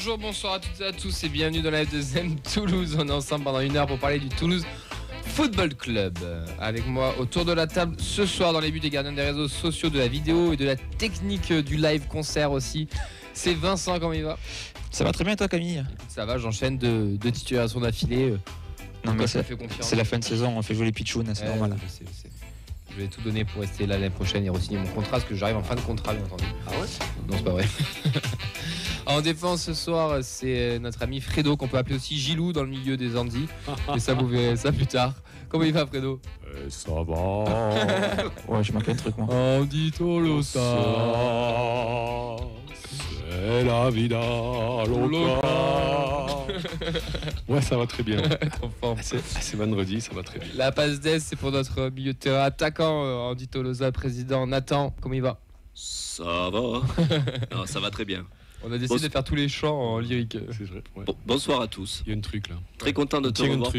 Bonjour, bonsoir à toutes et à tous et bienvenue dans la deuxième Toulouse. On est ensemble pendant une heure pour parler du Toulouse Football Club. Avec moi autour de la table ce soir dans les buts des gardiens des réseaux sociaux, de la vidéo et de la technique du live concert aussi. C'est Vincent, comment il va? Ça va très bien toi Camille? Écoute, ça va, j'enchaîne deux titulations d'affilée. Non mais c'est la fin de saison, on fait jouer les pitchounes, c'est normal. Je sais. Je vais tout donner pour rester là l'année prochaine et re-signer mon contrat parce que j'arrive en fin de contrat, bien entendu. Ah ouais? Non, c'est pas vrai. En défense ce soir, c'est notre ami Fredo qu'on peut appeler aussi Gilou dans le milieu des Andis. Et ça, vous verrez ça plus tard. Comment il va, Fredo? Ça va. Ouais, je manque un truc moi. Andy Tolosa, c'est la vida loca. Ouais, ça va très bien. C'est vendredi, ça va très bien. La passe d'aise, c'est pour notre milieu de terrain attaquant, Andy Tolosa, président. Nathan, comment il va? Ça va. Non, ça va très bien. On a décidé de faire tous les chants en lyrique. C'est vrai. Ouais. Bonsoir à tous. Il y a un truc là. Très content de te Tiens, revoir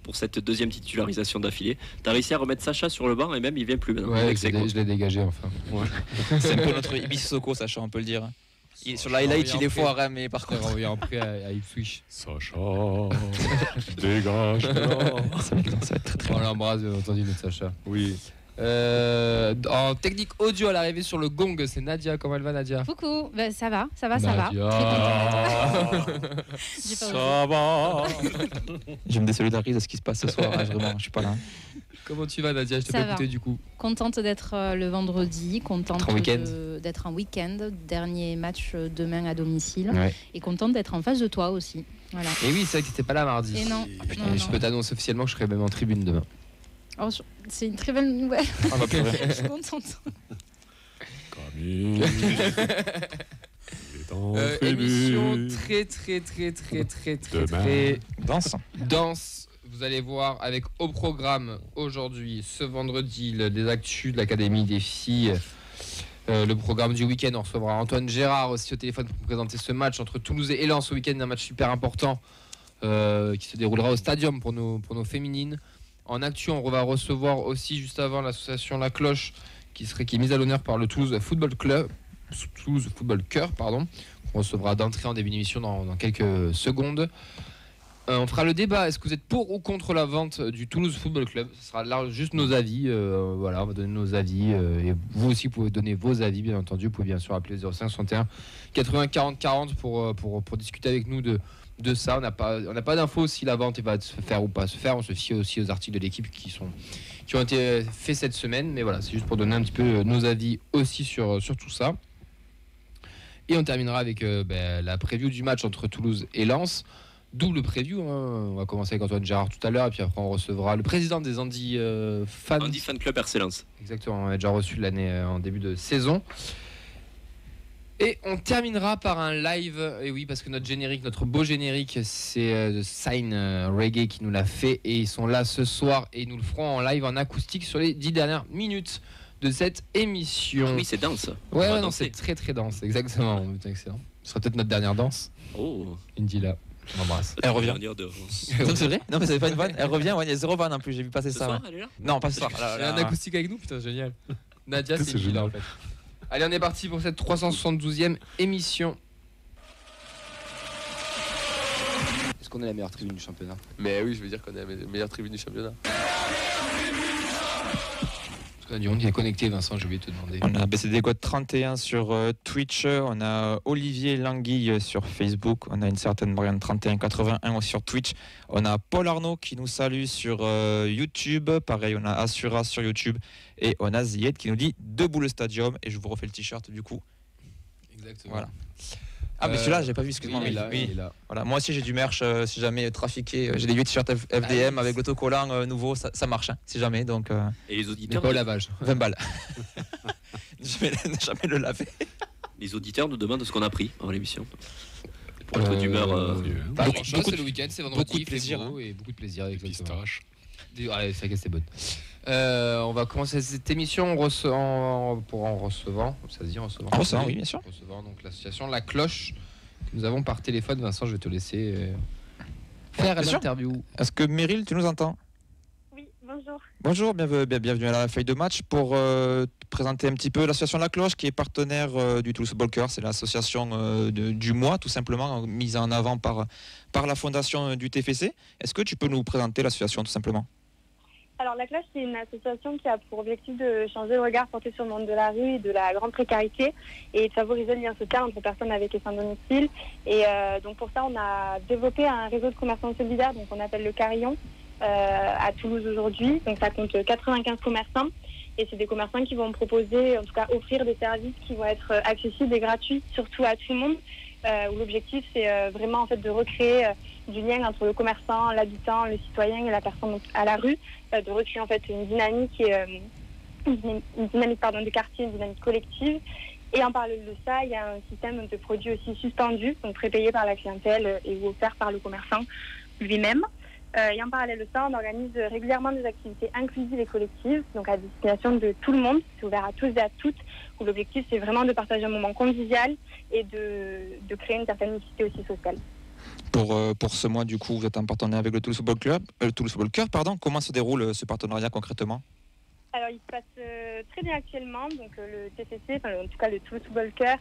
pour cette deuxième titularisation d'affilée. T'as réussi à remettre Sacha sur le banc et même il vient plus maintenant. Ouais, je l'ai dégagé enfin. Ouais. C'est un peu notre Ibis-Soko, Sacha, on peut le dire. Sur l'highlight, il est fort, hein, mais par contre. On revient après à Ipswich. Sacha, dégage. Ça va être très très On bien. l'embrasse, bien entendu, notre Sacha. Oui. En technique audio à l'arrivée sur le gong, c'est Nadia. Comment elle va, Nadia? Coucou, ben, ça va. Nadia. J'ai pas Ça va. Je me désolidarise à ce qui se passe ce soir, hein, vraiment, je suis pas là. Comment tu vas, Nadia? Je t'ai Ça pas va. écouté du coup. Contente d'être le vendredi, contente D'être en week-end. d'être en week-end, dernier match demain à domicile, Ouais. et contente d'être en face de toi aussi. Voilà. Et oui, c'est vrai que t'étais pas là mardi. Et non, Putain, non, je peux t'annoncer officiellement que je serai même en tribune demain. Oh, c'est une très belle nouvelle. On va pleurer. Je suis contente. Camille. Il est en Émission tribune. très Danse. dense. Vous allez voir avec au programme aujourd'hui, ce vendredi, des actus de l'Académie des filles. Le programme du week-end, on recevra Antoine Gérard aussi au téléphone pour présenter ce match entre Toulouse et Lens au week-end, un match super important qui se déroulera au Stadium pour nos féminines. En actu, on va recevoir aussi juste avant l'association La Cloche qui est mise à l'honneur par le Toulouse Football Club, Toulouse Football Cœur, pardon. On recevra d'entrée en début d'émission dans quelques secondes. On fera le débat. Est-ce que vous êtes pour ou contre la vente du Toulouse Football Club? Ce sera là juste nos avis. Voilà, on va donner nos avis. Et vous aussi, vous pouvez donner vos avis, bien entendu. Vous pouvez bien sûr appeler 05 61 80 40 40 pour discuter avec nous de ça. On n'a pas d'infos si la vente va se faire ou pas se faire. On se fie aussi aux articles de l'équipe qui ont été faits cette semaine. Mais voilà, c'est juste pour donner un petit peu nos avis aussi sur tout ça. Et on terminera avec la preview du match entre Toulouse et Lens. Double preview, hein. On va commencer avec Antoine Gérard tout à l'heure et puis après on recevra le président des Andy Fans. Andy Fan Club Excellence. Exactement, on a déjà reçu l'année en début de saison. Et on terminera par un live, et oui parce que notre beau générique, c'est The Sign Reggae qui nous l'a fait et ils sont là ce soir et ils nous le feront en live en acoustique sur les 10 dernières minutes de cette émission. Ah oui, c'est dense. Ouais, non, c'est très très dense, exactement. Excellent. Ce sera peut-être notre dernière danse. Oh. Indy là. On l'embrasse. Elle revient. De... Donc c'est vrai? Non mais c'est pas une vanne. Elle revient, ouais, il y a 0 vanne en plus, j'ai vu passer Ce ça. soir, Ouais. elle est là? Non, pas ce soir. Il y a un acoustique avec nous, putain, génial. Nadia, c'est génial. là en fait. Allez, on est parti pour cette 372e émission. Est-ce qu'on est la meilleure tribune du championnat? Mais oui, je veux dire qu'on est la meilleure tribune du championnat. Parce qu'on a du monde qui est connecté, Vincent, j'ai oublié de te demander. On a BCD Code 31 sur Twitch, on a Olivier Languille sur Facebook, on a une certaine Marianne 3181 sur Twitch, on a Paul Arnaud qui nous salue sur YouTube, pareil on a Assura sur YouTube et on a Zied qui nous dit debout le stadium et je vous refais le t-shirt du coup. Exactement. Voilà. Ah mais celui-là j'ai pas vu, excuse-moi. Oui, il est là, oui. il est là. Voilà. Moi aussi j'ai du merch si jamais trafiqué, j'ai des vieux t-shirts FDM avec l'autocollant nouveau, ça marche hein, si jamais donc Et les Mais auditeurs, pas au lavage. 20 balles. jamais le laver. les auditeurs nous demandent ce qu'on a pris avant l'émission. Pour être d'humeur. Pas Beaucoup- grand-chose, beaucoup c'est de- le week-end, c'est beaucoup vendredi, de plaisir, il fait beau et beaucoup de plaisir. Exactement. Pistache. Ouais, c'est vrai que c'est bonne. On va commencer cette émission en recevant, ça se dit en recevant. En recevant, oui, bien sûr. Recevant donc l'association La Cloche que nous avons par téléphone. Vincent, je vais te laisser faire Bien sûr. l'interview. Est-ce que Meryl tu nous entends? Oui, bonjour. Bonjour, bienvenue à la feuille de match pour te présenter un petit peu l'association La Cloche qui est partenaire du Toulouse Football Club. C'est l'association du mois tout simplement, mise en avant par la fondation du TFC. Est-ce que tu peux nous présenter l'association tout simplement ? Alors la Cloche, c'est une association qui a pour objectif de changer le regard porté sur le monde de la rue et de la grande précarité et de favoriser le lien social entre personnes avec et sans domicile. Et donc pour ça, on a développé un réseau de commerçants solidaires, donc on appelle le Carillon, à Toulouse aujourd'hui. Donc ça compte 95 commerçants et c'est des commerçants qui vont proposer, en tout cas offrir des services qui vont être accessibles et gratuits, surtout à tout le monde. Où l'objectif c'est vraiment en fait de recréer du lien entre le commerçant, l'habitant, le citoyen et la personne à la rue, de recréer en fait une dynamique de quartier, une dynamique collective. Et en parallèle de ça, il y a un système de produits aussi suspendus, donc prépayés par la clientèle et offerts par le commerçant lui-même. Et en parallèle de ça, on organise régulièrement des activités inclusives et collectives, donc à destination de tout le monde, c'est ouvert à tous et à toutes, où l'objectif c'est vraiment de partager un moment convivial et de créer une certaine mixité aussi sociale. Pour ce mois, du coup, vous êtes en partenariat avec le Toulouse Football Club, Comment se déroule ce partenariat concrètement ? Alors, il se passe très bien actuellement. Donc, le TFC, en tout cas le Toulouse Football Club,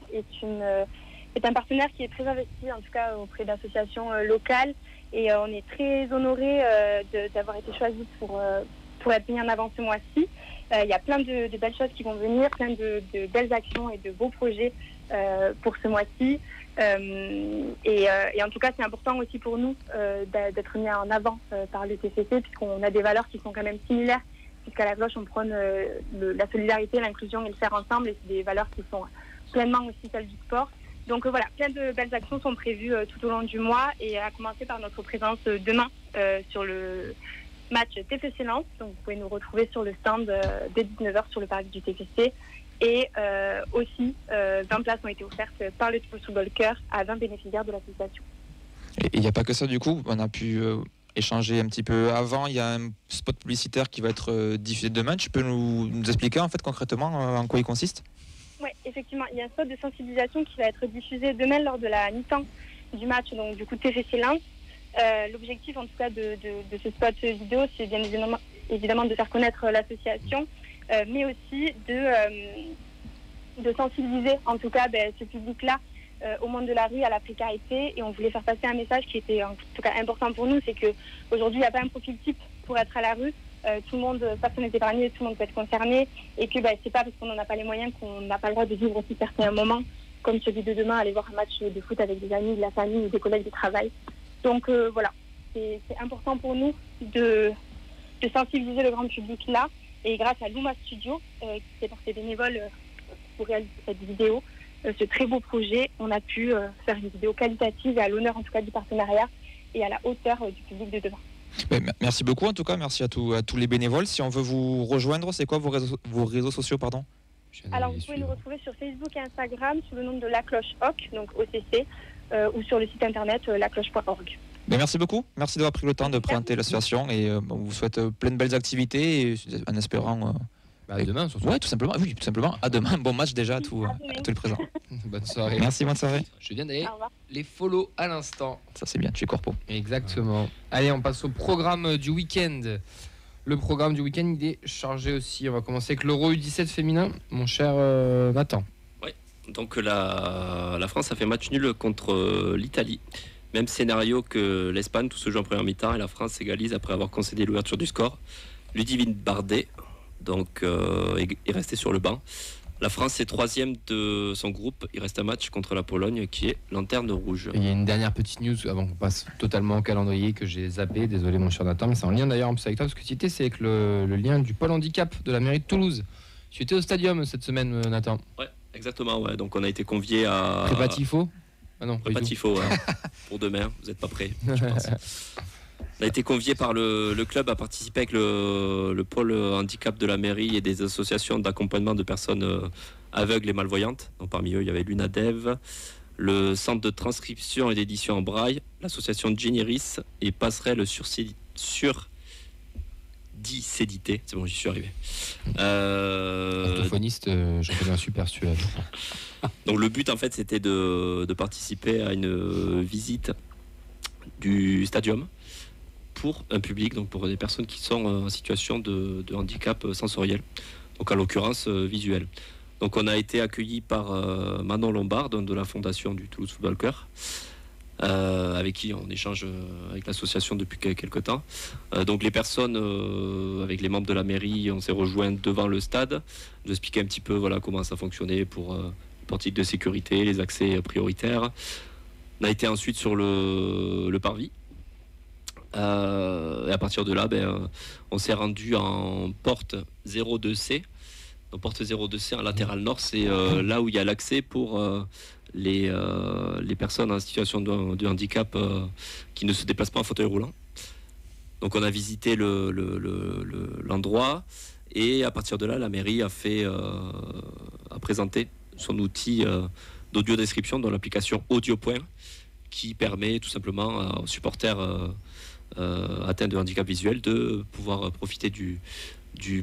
est un partenaire qui est très investi, en tout cas auprès d'associations locales. Et on est très honorés d'avoir été choisis pour être mis en avant ce mois-ci. Il y a plein de belles choses qui vont venir, plein de belles actions et de beaux projets pour ce mois-ci. Et en tout cas, c'est important aussi pour nous d'être mis en avant par le TFC, puisqu'on a des valeurs qui sont quand même similaires, puisqu'à La Cloche, on prône la solidarité, l'inclusion et le faire ensemble, et c'est des valeurs qui sont pleinement aussi celles du sport. Donc voilà, plein de belles actions sont prévues tout au long du mois, et à commencer par notre présence demain sur le match TFC Lens. Donc vous pouvez nous retrouver sur le stand dès 19h sur le parc du TFC. Et aussi, 20 places ont été offertes par le Toulouse Football Club à 20 bénéficiaires de l'association. Et il n'y a pas que ça du coup, on a pu échanger un petit peu avant, il y a un spot publicitaire qui va être diffusé demain. Tu peux nous expliquer en fait concrètement en quoi il consiste ? Oui, effectivement, il y a un spot de sensibilisation qui va être diffusé demain lors de la mi-temps du match, donc du coup TFC Lens. L'objectif en tout cas de ce spot vidéo, c'est bien évidemment de faire connaître l'association, mais aussi de sensibiliser en tout cas ce public-là au monde de la rue, à la précarité. Et on voulait faire passer un message qui était en tout cas important pour nous, c'est qu'aujourd'hui il n'y a pas un profil type pour être à la rue. Tout le monde, personne n'est épargné, tout le monde peut être concerné, et que c'est pas parce qu'on n'en a pas les moyens qu'on n'a pas le droit de vivre aussi certains moments comme celui de demain, aller voir un match de foot avec des amis, de la famille ou des collègues de travail. Donc voilà, c'est important pour nous de sensibiliser le grand public là, et grâce à Luma Studio, qui est par ses bénévoles pour réaliser cette vidéo, ce très beau projet, on a pu faire une vidéo qualitative et à l'honneur en tout cas du partenariat et à la hauteur du public de demain. Merci beaucoup en tout cas, merci à tous les bénévoles. Si on veut vous rejoindre, c'est quoi vos réseaux sociaux pardon ? Alors vous pouvez nous retrouver sur Facebook et Instagram sous le nom de La Cloche OC, donc OCC, ou sur le site internet lacloche.org. Merci beaucoup, merci d'avoir pris le temps de présenter l'association, et on vous souhaite plein de belles activités, et en espérant... à demain surtout. Ouais, tout simplement, à demain. Bon match déjà à tous les présents. Bonne soirée. Merci, bonne soirée. Je viens d'aller les follow à l'instant. Ça c'est bien, tu es corpo. Exactement. Allez, on passe au programme du week-end. Le programme du week-end, il est chargé aussi. On va commencer avec l'Euro U17 féminin, mon cher Nathan. Oui, donc la France a fait match nul contre l'Italie. Même scénario que l'Espagne, tout se joue en première mi-temps, et la France s'égalise après avoir concédé l'ouverture du score. Ludivine Bardet donc est resté sur le banc. La France est troisième de son groupe. Il reste un match contre la Pologne qui est lanterne rouge. Il y a une dernière petite news avant qu'on passe totalement au calendrier que j'ai zappé. Désolé mon cher Nathan, mais c'est en lien d'ailleurs un peu avec toi, parce que tu c'est avec le lien du pôle handicap de la mairie de Toulouse. Tu étais au stadium cette semaine, Nathan. Ouais, exactement. Ouais. Donc on a été convié à... Prépa Tifo ? Ah non, Prépa Tifo, ouais. Pour demain. Vous n'êtes pas prêts, je pense. On a été convié par le club à participer avec le pôle handicap de la mairie et des associations d'accompagnement de personnes aveugles et malvoyantes. Donc, parmi eux, il y avait l'UNADEV, le centre de transcription et d'édition en braille, l'association Généris et Passerelle sur Dicédité. C'est bon, j'y suis arrivé. Orthophoniste, j'en connais un super celui-là. Donc le but en fait c'était de participer à une visite du stadium pour un public, donc pour des personnes qui sont en situation de handicap sensoriel, donc en l'occurrence visuel. Donc on a été accueillis par Manon Lombard de la fondation du Toulouse Football Club, avec qui on échange avec l'association depuis quelques temps. Donc les personnes, avec les membres de la mairie, on s'est rejoints devant le stade, nous expliquer un petit peu comment ça fonctionnait pour les politiques de sécurité, les accès prioritaires. On a été ensuite sur le parvis. Et à partir de là, on s'est rendu en porte 02C. Donc porte 02C en latéral nord, c'est là où il y a l'accès pour les personnes en situation de handicap qui ne se déplacent pas en fauteuil roulant. Donc on a visité l'endroit et à partir de là, la mairie a présenté son outil d'audio description dans l'application AudioPoint qui permet tout simplement aux supporters atteints de handicap visuel de pouvoir profiter du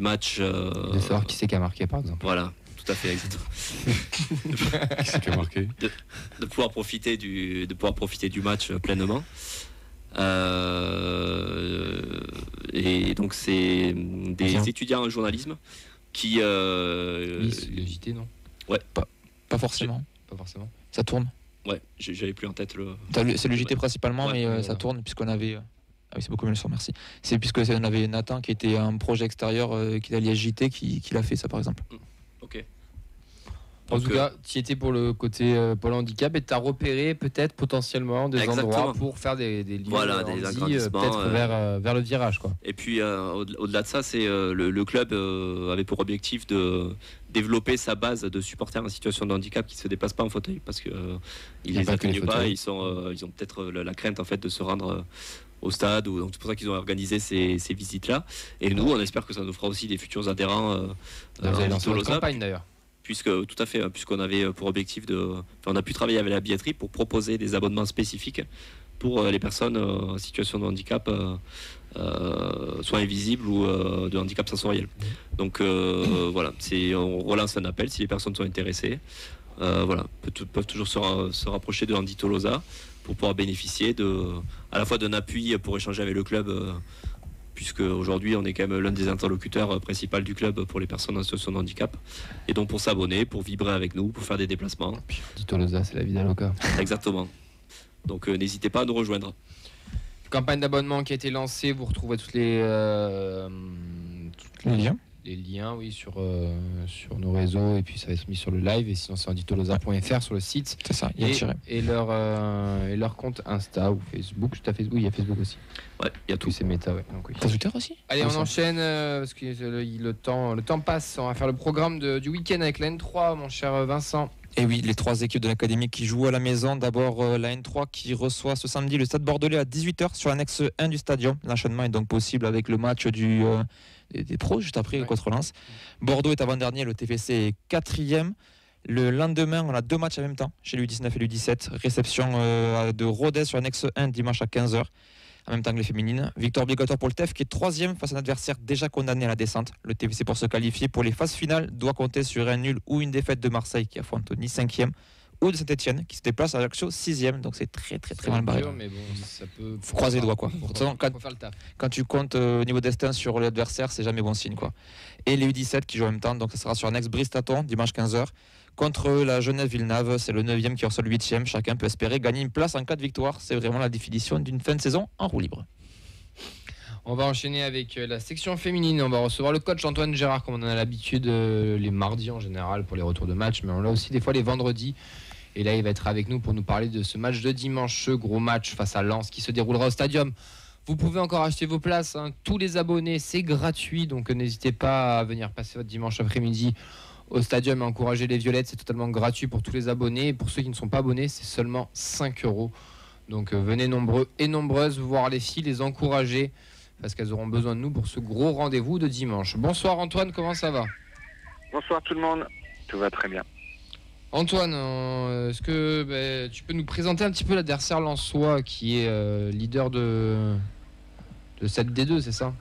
match. De savoir qui c'est qui a marqué par exemple. Voilà, tout à fait, exactement. Qui c'est qui a marqué ? De pouvoir profiter du match pleinement. Et donc c'est des étudiants en journalisme qui. Oui, c'est le JT, non ? Ouais. Pas forcément. Pas forcément. Ça tourne. Ouais, j'avais plus en tête le. C'est le JT principalement, Ouais, mais ça tourne puisqu'on avait. Ah oui, c'est beaucoup mieux le son, merci. C'est puisque on avait Nathan qui était un projet extérieur qui est allié JT qui l'a fait ça par exemple. Ok. En tout cas, tu y étais pour le côté Pôle handicap et tu as repéré peut-être potentiellement des endroits pour faire des lieux des agrandissements, peut-être vers le virage, quoi. Et puis au-delà de ça, c'est le club avait pour objectif de développer sa base de supporters en situation de handicap qui ne se déplacent pas en fauteuil parce que ils les accueillent pas, ils ont peut-être la crainte en fait de se rendre au stade, donc c'est pour ça qu'ils ont organisé ces visites-là. Et nous, on espère que ça nous fera aussi des futurs adhérents. Vous avez lancé votre campagne d'ailleurs. Tout à fait, puisqu'on avait pour objectif on a pu travailler avec la billetterie pour proposer des abonnements spécifiques pour les personnes en situation de handicap, soit invisible ou de handicap sensoriel. Donc voilà, on relance un appel si les personnes sont intéressées. Peuvent toujours se rapprocher de Andy Tolosa pour pouvoir bénéficier à la fois d'un appui pour échanger avec le club. Puisque aujourd'hui on est quand même l'un des interlocuteurs principaux du club pour les personnes en situation de handicap, et donc pour s'abonner, pour vibrer avec nous, pour faire des déplacements. Tolosa, c'est la vie d'Aloca. Exactement. Donc n'hésitez pas à nous rejoindre. Campagne d'abonnement qui a été lancée, vous retrouvez les liens. Les liens, oui, sur nos réseaux, et puis ça va être mis sur le live, et sinon c'est anditolosa.fr sur le site. C'est ça, il y a et leur compte Insta ou Facebook. Juste à Facebook, il y a Facebook aussi. Ouais, il y a tout. C'est méta, ouais. Donc, oui. T'as Twitter aussi ? Allez, on enchaîne parce que le temps passe. On va faire le programme du week-end avec la N3, mon cher Vincent. Et oui, les trois équipes de l'académie qui jouent à la maison. D'abord la N3 qui reçoit ce samedi le Stade Bordelais à 18h sur l'annexe 1 du stadium. L'enchaînement est donc possible avec le match des pros juste après contre Lens. Bordeaux est avant-dernier, le TFC est 4e. Le lendemain, on a deux matchs en même temps chez l'U19 et l'U17. Réception de Rodez sur l'annexe 1 dimanche à 15h. En même temps que les féminines. Victoire obligatoire pour le TEF qui est 3e face à un adversaire déjà condamné à la descente. Le TFC pour se qualifier pour les phases finales doit compter sur un nul ou une défaite de Marseille qui affronte Nice 5e ou de Saint-Etienne qui se déplace à Ajaccio 6e. Donc c'est très mal barré. Mais bon, ça peut... Faut croiser les doigts quoi. Faut faire le taf. Quand tu comptes au niveau destin sur l'adversaire, c'est jamais bon signe quoi. Et les U17 qui jouent en même temps, donc ça sera sur l'annexe Bristaton dimanche 15h. Contre la Genève Villeneuve, c'est le 9e qui reçoit le 8e. Chacun peut espérer gagner une place en cas de victoire. C'est vraiment la définition d'une fin de saison en roue libre. On va enchaîner avec la section féminine. On va recevoir le coach Antoine Gérard, comme on en a l'habitude les mardis en général pour les retours de match, mais on l'a aussi des fois les vendredis. Et là, il va être avec nous pour nous parler de ce match de dimanche, ce gros match face à Lens qui se déroulera au Stadium. Vous pouvez encore acheter vos places, hein. Tous les abonnés, c'est gratuit, donc n'hésitez pas à venir passer votre dimanche après-midi au Stadium et encourager les Violettes. C'est totalement gratuit pour tous les abonnés. Et pour ceux qui ne sont pas abonnés, c'est seulement 5 €. Donc venez nombreux et nombreuses voir les filles, les encourager, parce qu'elles auront besoin de nous pour ce gros rendez-vous de dimanche. Bonsoir Antoine, comment ça va ? Bonsoir tout le monde, tout va très bien. Antoine, est-ce que tu peux nous présenter un petit peu l'adversaire lensois qui est leader de cette D2, c'est ça ?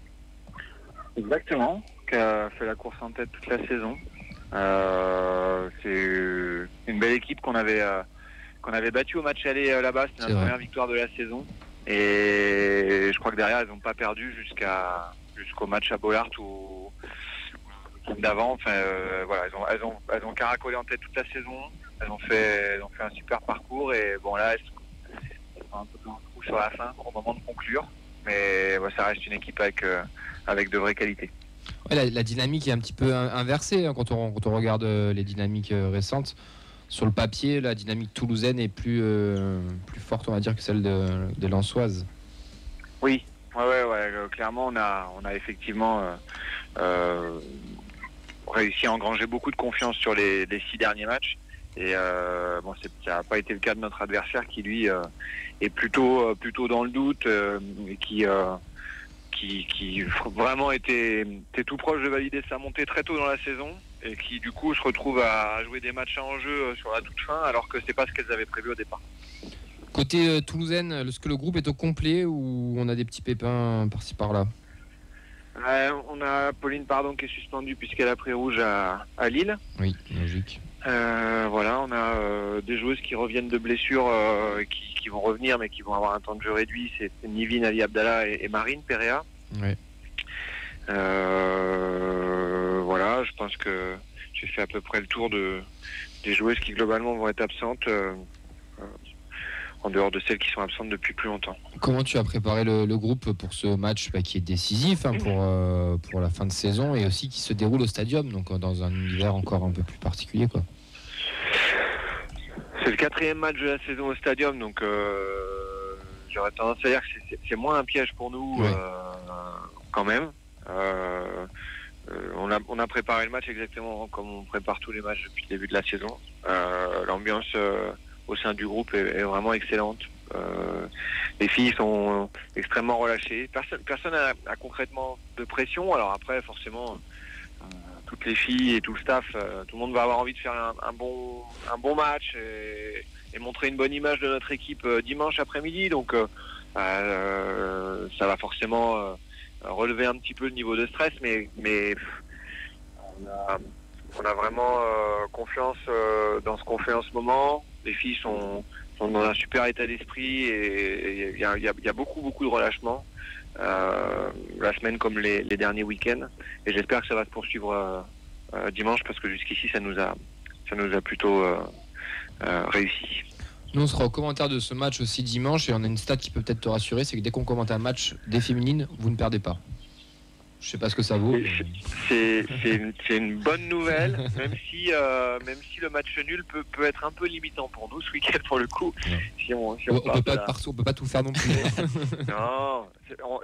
Exactement, qui a fait la course en tête toute la saison. C'est une belle équipe qu'on avait battue au match aller là-bas, c'était la première victoire de la saison. Et je crois que derrière, elles n'ont pas perdu jusqu'au match à Bollaert ou d'avant. Enfin, voilà, elles ont caracolé en tête toute la saison. Elles ont fait un super parcours. Et bon, là, elles sont un peu dans le trou sur la fin au moment de conclure. Mais ça reste une équipe avec de vraies qualités. Ouais, la dynamique est un petit peu inversée quand on regarde les dynamiques récentes. Sur le papier, la dynamique toulousaine est plus forte, on va dire, que celle des Lensoises. Oui, clairement, on a effectivement réussi à engranger beaucoup de confiance sur les 6 derniers matchs. Et ça n'a pas été le cas de notre adversaire qui, lui, est plutôt dans le doute et qui vraiment était tout proche de valider sa montée très tôt dans la saison et qui du coup se retrouve à jouer des matchs à enjeu sur la toute fin alors que c'est pas ce qu'elles avaient prévu au départ. Côté toulousaine, est-ce que le groupe est au complet ou on a des petits pépins par-ci par-là? On a Pauline Pardon qui est suspendue puisqu'elle a pris rouge à Lille. Oui, logique. Voilà, on a des joueuses qui reviennent de blessures qui vont revenir mais qui vont avoir un temps de jeu réduit. C'est Nivine Ali Abdallah et Marine Perea. Ouais. Voilà, je pense que j'ai fait à peu près le tour des joueuses qui globalement vont être absentes en dehors de celles qui sont absentes depuis plus longtemps. Comment tu as préparé le groupe pour ce match qui est décisif pour la fin de saison et aussi qui se déroule au Stadium, donc dans un univers encore un peu plus particulier, quoi. C'est le 4e match de la saison au Stadium, donc j'aurais tendance à dire que c'est moins un piège pour nous, ouais. Quand même. On a préparé le match exactement comme on prépare tous les matchs depuis le début de la saison. L'ambiance au sein du groupe est vraiment excellente. Les filles sont extrêmement relâchées. Personne n'a concrètement de pression. Alors après, forcément, toutes les filles et tout le staff, tout le monde va avoir envie de faire un bon match et montrer une bonne image de notre équipe dimanche après-midi. Donc ça va forcément relever un petit peu le niveau de stress, mais on a vraiment confiance dans ce qu'on fait en ce moment. Les filles sont dans un super état d'esprit et il y a beaucoup de relâchement la semaine comme les derniers week-ends. Et j'espère que ça va se poursuivre dimanche parce que jusqu'ici ça nous a plutôt réussi. Nous on sera au commentaire de ce match aussi dimanche et on a une stat qui peut peut-être te rassurer, c'est que dès qu'on commente un match des féminines, vous ne perdez pas. Je sais pas ce que ça vaut. C'est une bonne nouvelle, même si le match nul peut être un peu limitant pour nous ce week-end pour le coup. On peut pas être partout, on peut pas tout faire non plus. Non,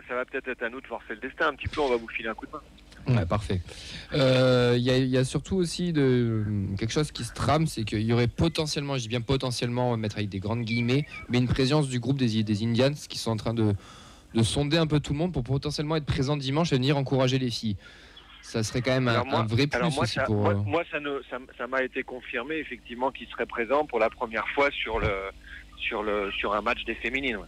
ça va peut-être être à nous de forcer le destin un petit peu, on va vous filer un coup de main. Ouais, parfait. Il y a surtout aussi quelque chose qui se trame, c'est qu'il y aurait potentiellement, je dis bien potentiellement, on va mettre avec des grandes guillemets, mais une présence du groupe des Indians qui sont en train de sonder un peu tout le monde pour potentiellement être présent dimanche et venir encourager les filles. Ça serait quand même un vrai plus aussi pour... Moi, ça m'a été confirmé effectivement qu'ils seraient présents pour la première fois sur un match des féminines. Ouais.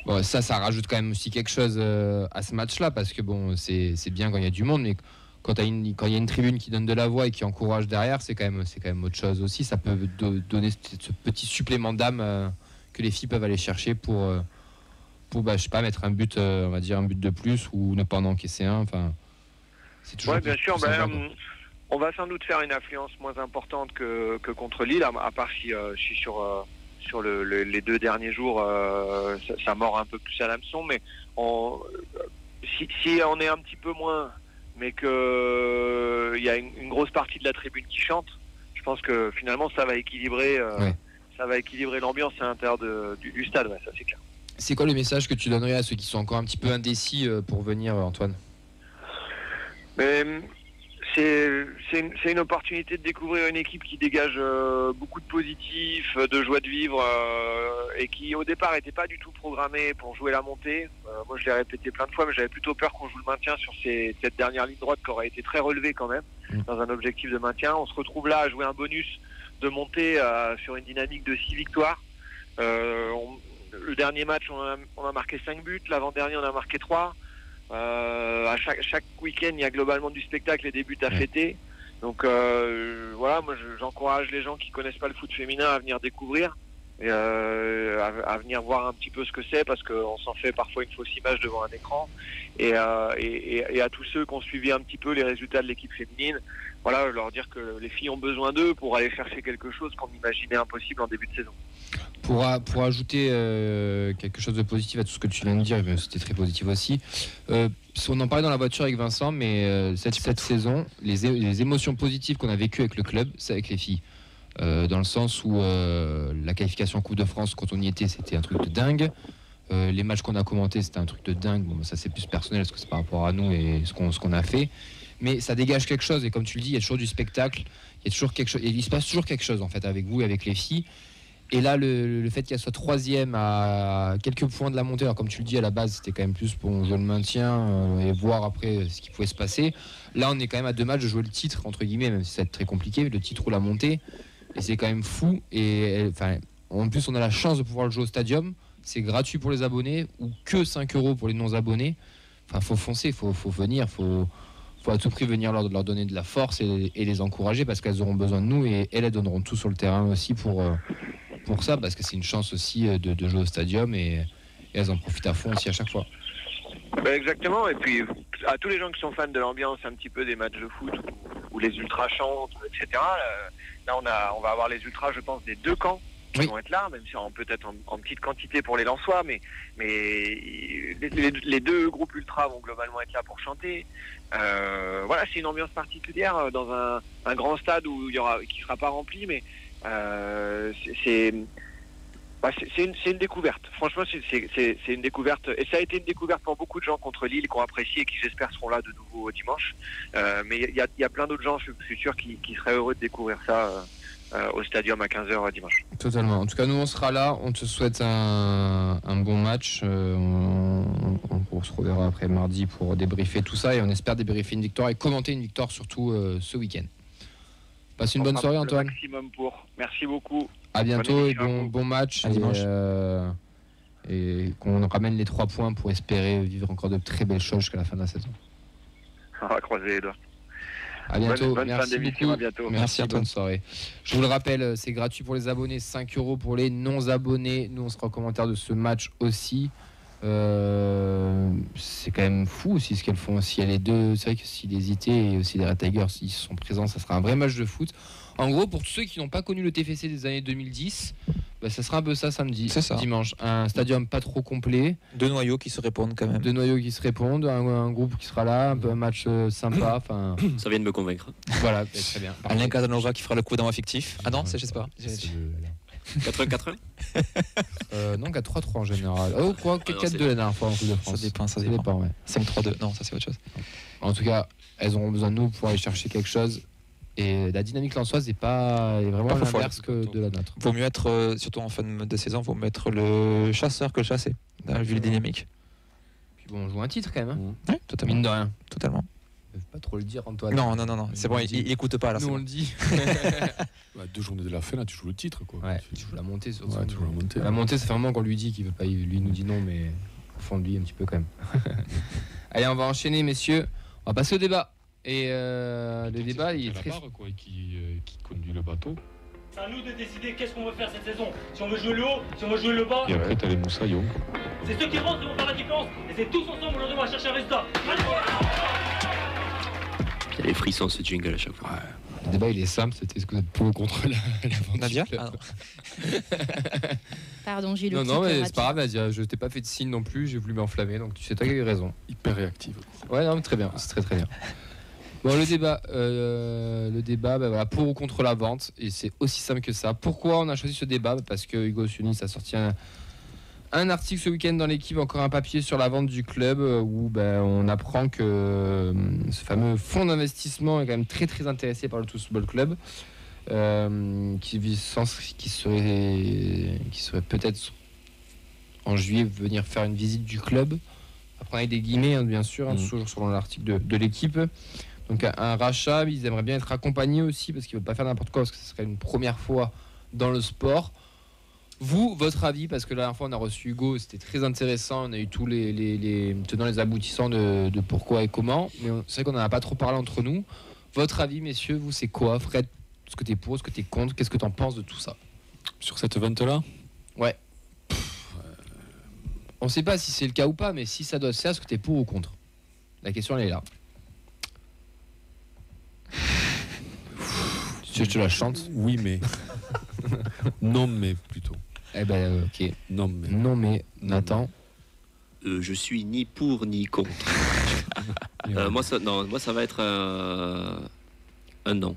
Bon, ça rajoute quand même aussi quelque chose à ce match-là, parce que bon, c'est bien quand il y a du monde, mais quand il y a une tribune qui donne de la voix et qui encourage derrière, c'est quand même autre chose aussi. Ça peut donner ce petit supplément d'âme que les filles peuvent aller chercher pour je sais pas, mettre un but, on va dire un but de plus ou ne pas en encaisser un. Enfin, c'est toujours. Ouais, bien sûr. On va sans doute faire une influence moins importante que contre Lille, à part si je suis sur les 2 derniers jours, ça mord un peu plus à l'hameçon, mais si on est un petit peu moins, mais que il y a une grosse partie de la tribune qui chante, je pense que finalement ça va équilibrer, l'ambiance à l'intérieur du stade, ouais, ça c'est clair. C'est quoi le message que tu donnerais à ceux qui sont encore un petit peu indécis pour venir, Antoine ? C'est une opportunité de découvrir une équipe qui dégage beaucoup de positif, de joie de vivre et qui au départ n'était pas du tout programmée pour jouer la montée. Moi je l'ai répété plein de fois, mais j'avais plutôt peur qu'on joue le maintien sur cette dernière ligne droite qui aurait été très relevée quand même dans un objectif de maintien. On se retrouve là à jouer un bonus de montée sur une dynamique de 6 victoires. Le dernier match on a marqué 5 buts, l'avant-dernier on a marqué 3. À chaque week-end, il y a globalement du spectacle et des buts à fêter. Donc voilà, moi j'encourage les gens qui connaissent pas le foot féminin à venir découvrir. à venir voir un petit peu ce que c'est, parce qu'on s'en fait parfois une fausse image devant un écran. Et à tous ceux qui ont suivi un petit peu les résultats de l'équipe féminine, voilà, leur dire que les filles ont besoin d'eux pour aller chercher quelque chose qu'on imaginait impossible en début de saison. Pour ajouter quelque chose de positif à tout ce que tu viens de dire, c'était très positif aussi. On en parlait dans la voiture avec Vincent, mais cette saison, les émotions positives qu'on a vécues avec le club, c'est avec les filles. Dans le sens où la qualification en Coupe de France, quand on y était, c'était un truc de dingue. Les matchs qu'on a commentés, c'était un truc de dingue. Bon, ça c'est plus personnel parce que c'est par rapport à nous et ce qu'on a fait. Mais ça dégage quelque chose, et comme tu le dis, il y a toujours du spectacle, il y a toujours quelque chose, il se passe toujours quelque chose en fait avec vous et avec les filles. Et là, le fait qu'elle soit troisième à quelques points de la montée, alors comme tu le dis, à la base, c'était quand même plus pour jouer le maintien et voir après ce qui pouvait se passer. Là, on est quand même à 2 matchs de jouer le titre, entre guillemets, même si ça va être très compliqué, le titre ou la montée. Et c'est quand même fou. Et en plus, on a la chance de pouvoir le jouer au stadium. C'est gratuit pour les abonnés ou que 5 € pour les non-abonnés. Enfin, faut foncer, faut venir, faut à tout prix venir leur donner de la force et les encourager, parce qu'elles auront besoin de nous, et elles donneront tout sur le terrain aussi pour ça, parce que c'est une chance aussi de jouer au stadium, et elles en profitent à fond aussi à chaque fois. Exactement, et puis à tous les gens qui sont fans de l'ambiance un petit peu des matchs de foot où les ultras chantent, etc. Là on va avoir les ultras, je pense, des 2 camps qui vont être là, même si peut-être en petite quantité pour les Lensois, mais les 2 groupes ultras vont globalement être là pour chanter. Voilà, c'est une ambiance particulière dans un grand stade qui sera pas rempli, mais c'est une découverte. Franchement, c'est une découverte, et ça a été une découverte pour beaucoup de gens contre Lille, qui ont apprécié et qui, j'espère, seront là de nouveau dimanche. Mais il y a plein d'autres gens, je suis sûr, qui seraient heureux de découvrir ça au stadium à 15h dimanche. Totalement. En tout cas, nous, on sera là. On te souhaite un bon match. On se reverra après mardi pour débriefer tout ça, et on espère débriefer une victoire et commenter une victoire surtout ce week-end. Passe une bonne soirée, Antoine. Maximum pour. Merci beaucoup. À bientôt et bon match. Et qu'on ramène les 3 points pour espérer vivre encore de très belles choses jusqu'à la fin de la saison. On va croiser les doigts. À bientôt. Bonne Merci fin d'émission, beaucoup. à bientôt. Merci, bonne soirée. Je vous le rappelle, c'est gratuit pour les abonnés, 5 € pour les non-abonnés. Nous, on sera en commentaire de ce match aussi. C'est quand même fou aussi ce qu'elles font. Si il y a les deux, c'est vrai que si les IT et aussi les Red Tigers ils sont présents, ça sera un vrai match de foot. En gros, pour tous ceux qui n'ont pas connu le TFC des années 2010, ça sera un peu ça samedi, dimanche. Un stadium pas trop complet. 2 noyaux qui se répondent quand même. 2 noyaux qui se répondent, un groupe qui sera là, un match sympa. Ça vient de me convaincre. Voilà, très bien. Alain Casanova qui fera le coup d'envoi fictif. Ah non, je sais pas. 4-1-4-1 Non, 4-3-3 en général. Oh, quoi, 4-4-2 la dernière fois en Coupe de France. Ça dépend. Ouais. 5-3-2, non, ça c'est autre chose. En tout cas, elles auront besoin de nous pour aller chercher quelque chose. Et la dynamique lensoise est vraiment l'inverse que de la nôtre. Vaut mieux être, surtout en fin de saison, vaut mieux être le chasseur que le chassé, vu les dynamiques. Puis bon, on joue un titre quand même. Oui, totalement. Mine de rien. Totalement. Ne pas trop le dire, Antoine. Non, c'est bon, il écoute pas là. Nous on le dit. 2 journées de la fin, là, tu joues le titre, quoi. Ouais, tu joues la montée surtout. Ouais, tu joues la montée. La montée, ça fait un moment qu'on lui dit qu'il veut pas. Lui nous dit non, mais au fond de lui un petit peu quand même. Allez, on va enchaîner, messieurs. On va passer au débat. Et le débat, il est très. Qui conduit le bateau. C'est à nous de décider qu'est-ce qu'on veut faire cette saison. Si on veut jouer le haut, si on veut jouer le bas. Et après, t'as les moussaillons. C'est ceux qui rentrent qui vont faire la différence. Et c'est tous ensemble aujourd'hui, on va chercher un résultat. Il y a les frissons, ce jingle à chaque fois. Ouais. Le débat, il est simple. C'était est-ce que vous êtes pour ou contre la vente Nadia du club. Pardon, j'ai eu le Non, mais petit c'est pas grave, Nadia. Je t'ai pas fait de signe non plus. J'ai voulu m'enflammer. Donc tu sais, t'as eu raison. Hyper réactive. Ouais, non, mais très bien. C'est très très bien. Bon, le débat, voilà, pour ou contre la vente, et c'est aussi simple que ça. Pourquoi on a choisi ce débat ? Parce que Hugo Sionis a sorti un article ce week-end dans l'équipe, encore un papier sur la vente du club, où on apprend que ce fameux fonds d'investissement est quand même très très intéressé par le Toulouse Football Club, qui serait peut-être en juillet venir faire une visite du club. Après, avec des guillemets, hein, bien sûr, toujours sur l'article de l'équipe. Donc un rachat, ils aimeraient bien être accompagnés aussi parce qu'ils ne veulent pas faire n'importe quoi, parce que ce serait une première fois dans le sport. Vous, votre avis, parce que la dernière fois on a reçu Hugo, c'était très intéressant, on a eu tous les tenants, les aboutissants de pourquoi et comment, mais c'est vrai qu'on n'en a pas trop parlé entre nous. Votre avis, messieurs, vous, c'est quoi ? Fred, est-ce que tu es pour, est-ce que tu es contre ? Qu'est-ce que tu en penses de tout ça ? Sur cette vente-là ? Ouais. On sait pas si c'est le cas ou pas, mais si ça doit se faire, est-ce que t'es pour ou contre? La question elle est là. Je te la chante. Oui, mais. Non, mais plutôt. Eh ben, ok. Non, mais. Non, mais Nathan. Je suis ni pour ni contre. Moi, ça va être un non.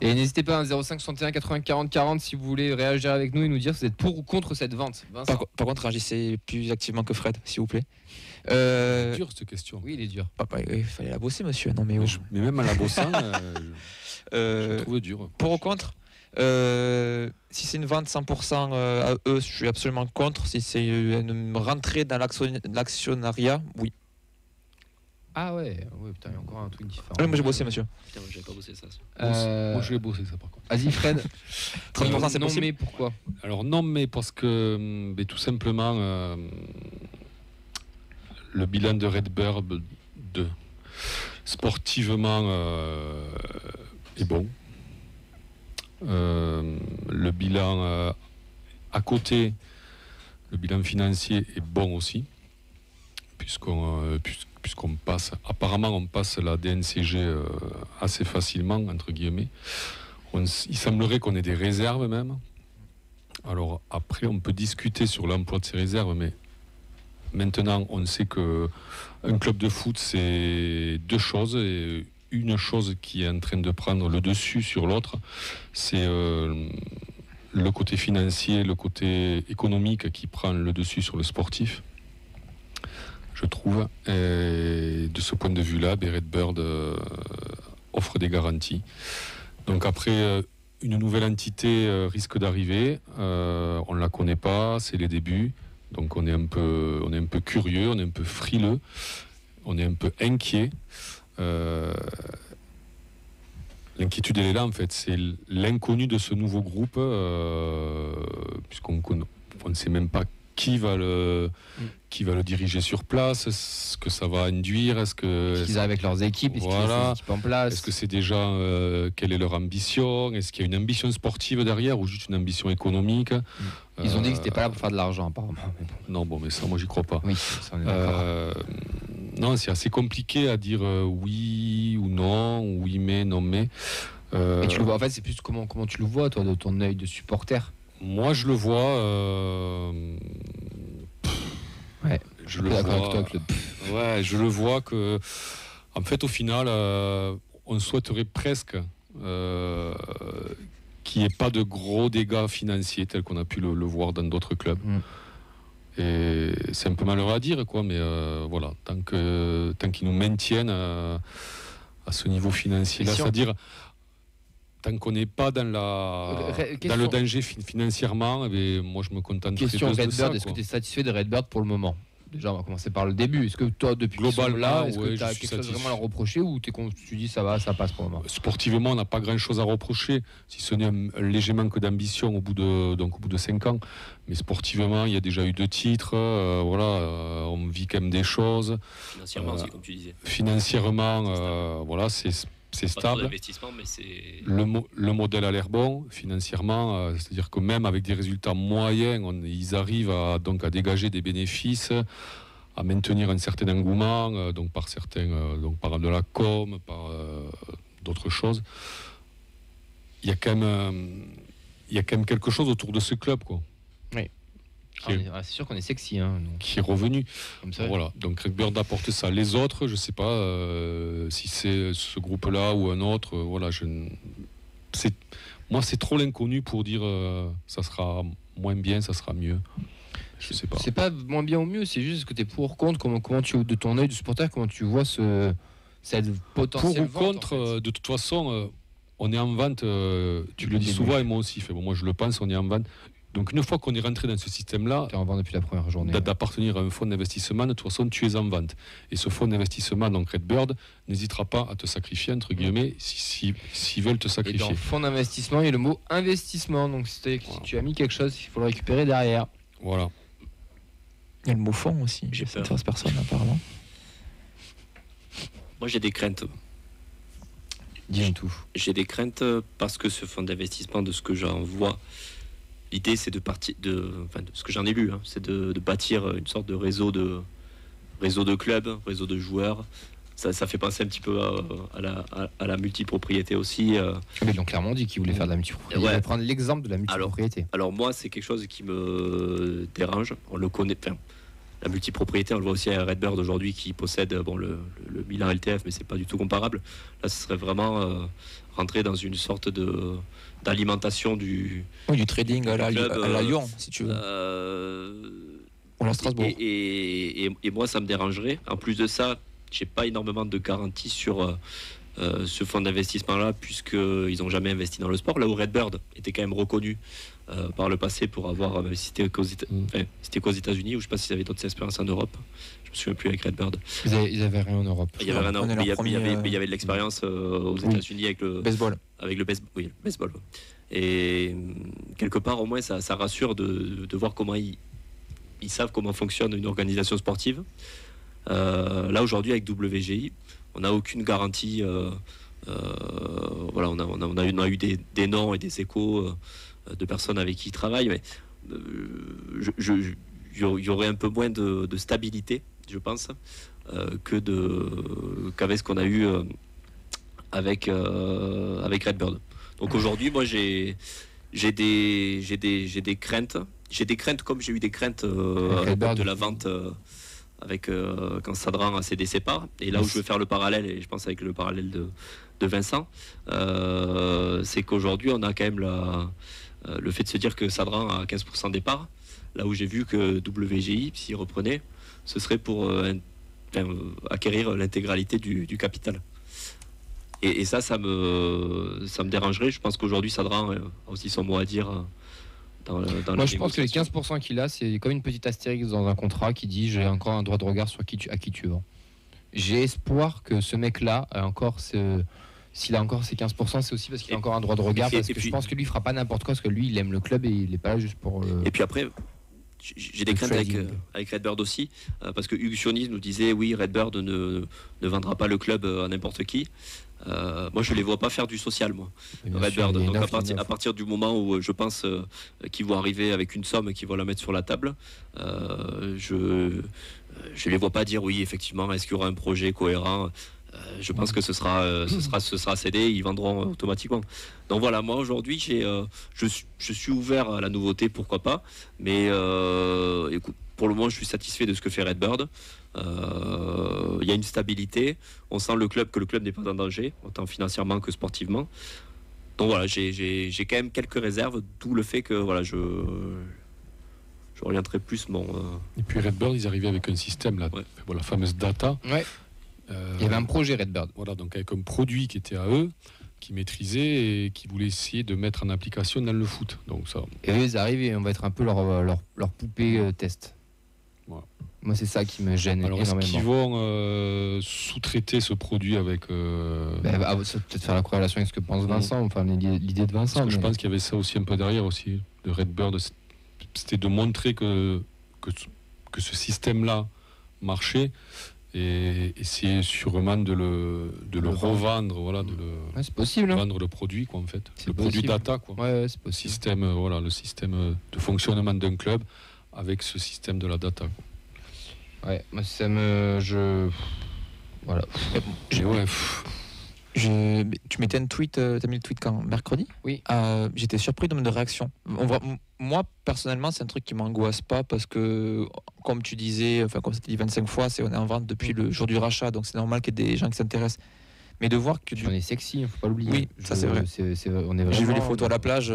Et n'hésitez pas à 05 61 80 40 40 si vous voulez réagir avec nous et nous dire si vous êtes pour ou contre cette vente. Par contre, réagissez plus activement que Fred, s'il vous plaît. C'est dur cette question. Oui, il est dur. Papa, il fallait la bosser, monsieur. Non, mais, Mais même en la bossant, je trouve dur. Pour ou contre si c'est une vente 100% à eux, je suis absolument contre. Si c'est une rentrée dans l'actionnariat, oui. Ah ouais, putain, il y a encore un truc différent. Moi j'ai bossé, monsieur. Putain, moi j'avais pas bossé ça. Moi je vais bosser ça par contre. Vas-y Fred. 30% c'est non possible. Mais pourquoi? Alors non mais parce que tout simplement le bilan de Redbird sportivement est bon. Le bilan à côté, le bilan financier est bon aussi, puisqu'on passe, apparemment on passe la DNCG assez facilement, entre guillemets. Il semblerait qu'on ait des réserves même. Alors après on peut discuter sur l'emploi de ces réserves, mais maintenant on sait que un club de foot c'est deux choses, et une chose qui est en train de prendre le dessus sur l'autre, c'est le côté financier, le côté économique qui prend le dessus sur le sportif, je trouve. Et de ce point de vue-là, Redbird offre des garanties. Donc après, une nouvelle entité risque d'arriver. On ne la connaît pas, c'est les débuts. Donc on est un peu curieux, on est un peu frileux, on est un peu inquiet. L'inquiétude elle est là en fait, c'est l'inconnu de ce nouveau groupe, puisqu'on ne sait même pas qui va le diriger sur place, ce que ça va induire, est-ce qu'ils arrivent avec leurs équipes, est-ce qu'ils ont des équipes en place, est-ce que c'est déjà quelle est leur ambition, est-ce qu'il y a une ambition sportive derrière ou juste une ambition économique? Ils ont dit que c'était pas là pour faire de l'argent apparemment. Non bon mais ça moi j'y crois pas. Oui, ça on est d'accord. Non, c'est assez compliqué à dire oui ou non, ou oui mais, non mais. Et tu le vois, en fait, c'est plus comment tu le vois, toi, de ton œil de supporter. Moi, je le vois. Ouais, je le vois. Ouais, je le vois que, en fait, au final, on souhaiterait presque qu'il n'y ait pas de gros dégâts financiers tels qu'on a pu le voir dans d'autres clubs. Et c'est un peu malheureux à dire, quoi, mais voilà, tant qu'ils nous maintiennent à ce niveau financier-là, c'est-à-dire tant qu'on n'est pas dans le danger financièrement, eh moi je me contenterai de ça. Question Redbird, est-ce que tu es satisfait de Redbird pour le moment? Déjà, on va commencer par le début. Est-ce que toi, depuis globalement, est-ce que tu as quelque chose vraiment à leur reprocher ou tu dis ça va, ça passe pour le moment? Sportivement, on n'a pas grand-chose à reprocher, si ce n'est un léger manque d'ambition au bout de 5 ans. Mais sportivement, il y a déjà eu 2 titres. On vit quand même des choses. Financièrement aussi, comme tu disais. Financièrement, voilà, c'est stable. Mais c'est... Le modèle a l'air bon financièrement, c'est-à-dire que même avec des résultats moyens, ils arrivent à dégager des bénéfices, à maintenir un certain engouement, donc par de la com, par d'autres choses. Il y a quand même quelque chose autour de ce club, quoi. Oui. C'est sûr qu'on est sexy, qui est revenu. Comme ça, voilà. Donc Redbird apporte ça. Les autres, je sais pas si c'est ce groupe-là ou un autre. Voilà, moi, c'est trop l'inconnu pour dire ça sera moins bien, ça sera mieux. Je sais pas. C'est pas moins bien ou mieux, c'est juste que tu es pour ou contre. Comment tu, de ton œil de supporter, comment tu vois cette potentielle pour ou vente, contre, en fait. de toute façon, on est en vente. Tu le dis souvent et moi aussi. Moi, je le pense. On est en vente. Donc une fois qu'on est rentré dans ce système-là, tu es en vente depuis la première journée, d'appartenir à un fonds d'investissement, de toute façon tu es en vente. Et ce fonds d'investissement, donc Redbird, n'hésitera pas à te sacrifier, entre guillemets, s'ils veulent te sacrifier. Et dans fonds d'investissement, il y a le mot investissement. Donc si tu as mis quelque chose, il faut le récupérer derrière. Voilà. Il y a le mot fonds aussi. J'ai peur. Ça personne apparemment. Moi j'ai des craintes. Dis-moi tout. J'ai des craintes parce que ce fonds d'investissement, de ce que j'en vois, l'idée c'est de ce que j'en ai lu, hein, c'est de bâtir une sorte de réseau de clubs, réseau de joueurs. Ça fait penser un petit peu à la multipropriété aussi. Mais ils l'ont clairement dit qu'ils voulaient faire de la multipropriété. Ils voulaient prendre l'exemple de la multipropriété. Alors moi, c'est quelque chose qui me dérange. On le connaît. La multipropriété, on le voit aussi à Redbird aujourd'hui qui possède le Milan LTF, mais c'est pas du tout comparable. Là, ce serait vraiment rentrer dans une sorte d'alimentation du trading à la Lyon, si tu veux. Ou à Strasbourg. Et moi, ça me dérangerait. En plus de ça, j'ai pas énormément de garanties sur ce fonds d'investissement-là, puisqu'ils n'ont jamais investi dans le sport. Là où Redbird était quand même reconnu par le passé pour avoir c'était qu'aux États-Unis, ou je sais pas s'ils avaient d'autres expériences en Europe. Je me souviens plus avec Redbird. Ils avaient rien en Europe. Il y avait rien en Europe, mais il y avait de l'expérience aux États-Unis avec le baseball. Avec le baseball. Oui, le baseball. Et quelque part, au moins, ça rassure de voir comment ils savent comment fonctionne une organisation sportive. Là aujourd'hui avec WGI, on n'a aucune garantie. Voilà, on a eu des noms et des échos de personnes avec qui ils travaillent, mais il y aurait un peu moins de stabilité, je pense, qu'avec ce qu'on a eu avec Redbird. Donc aujourd'hui, moi j'ai des craintes. J'ai des craintes comme j'ai eu des craintes de la vente. Avec quand Sadran a cédé ses parts, et là où je veux faire le parallèle, et je pense avec le parallèle de Vincent, c'est qu'aujourd'hui on a quand même le fait de se dire que Sadran a 15% des parts, là où j'ai vu que WGI, s'il reprenait, ce serait pour acquérir l'intégralité du capital. Et ça me dérangerait. Je pense qu'aujourd'hui Sadran a aussi son mot à dire. Moi, je pense que les 15% qu'il a, c'est comme une petite astérix dans un contrat qui dit j'ai encore un droit de regard sur à qui tu vends. J'ai espoir que ce mec-là a encore s'il a encore ses 15%, c'est aussi parce qu'il a encore un droit de regard, parce que je pense que lui il fera pas n'importe quoi, parce que lui il aime le club et il est pas là juste pour. Et puis après, j'ai des craintes avec Redbird aussi, parce que Hugues Sionis nous disait oui, Redbird ne vendra pas le club à n'importe qui. Moi je les vois pas faire du social, moi, Redbird. Donc à partir du moment où je pense qu'ils vont arriver avec une somme et qu'ils vont la mettre sur la table, je les vois pas dire oui effectivement, est-ce qu'il y aura un projet cohérent. Je pense que ce sera cédé, ils vendront automatiquement. Donc voilà, moi aujourd'hui je suis ouvert à la nouveauté, pourquoi pas, mais écoute, pour le moment je suis satisfait de ce que fait Redbird. Il y a une stabilité, on sent que le club n'est pas en danger, autant financièrement que sportivement. Donc voilà, j'ai quand même quelques réserves, d'où le fait que voilà, je orienterai plus mon. Et puis Redbird, ils arrivaient avec un système là, la fameuse data. Ouais. Il y avait un projet Redbird. Voilà, donc avec un produit qui était à eux, qui maîtrisaient et qui voulaient essayer de mettre en application dans le foot. Donc ça. Et eux, ils arrivent et on va être un peu leur poupée test. Voilà. Moi, c'est ça qui me gêne énormément. Est-ce qu'ils vont sous-traiter ce produit avec... ça peut peut-être faire la corrélation avec ce que pense Vincent, enfin l'idée de Vincent. Parce que je pense qu'il y avait ça aussi un peu derrière aussi, de Redbird. C'était de montrer que ce système-là marchait et essayer sûrement de le revendre, voilà, c'est possible, hein. Vendre le produit, quoi, en fait. C'est le possible. produit data, quoi. Ouais, c'est possible. Le système de fonctionnement d'un club avec ce système de la data, quoi. Ouais, moi voilà. Tu mettais un tweet, t'as mis le tweet quand? Mercredi? Oui. J'étais surpris de réaction. Moi, personnellement, c'est un truc qui m'angoisse pas parce que, comme tu disais, enfin, comme ça t'as dit 25 fois, on est en vente depuis le jour du rachat, donc c'est normal qu'il y ait des gens qui s'intéressent. Mais de voir que. On est sexy, faut pas l'oublier. Oui, ça c'est vrai. J'ai vu les photos à la plage,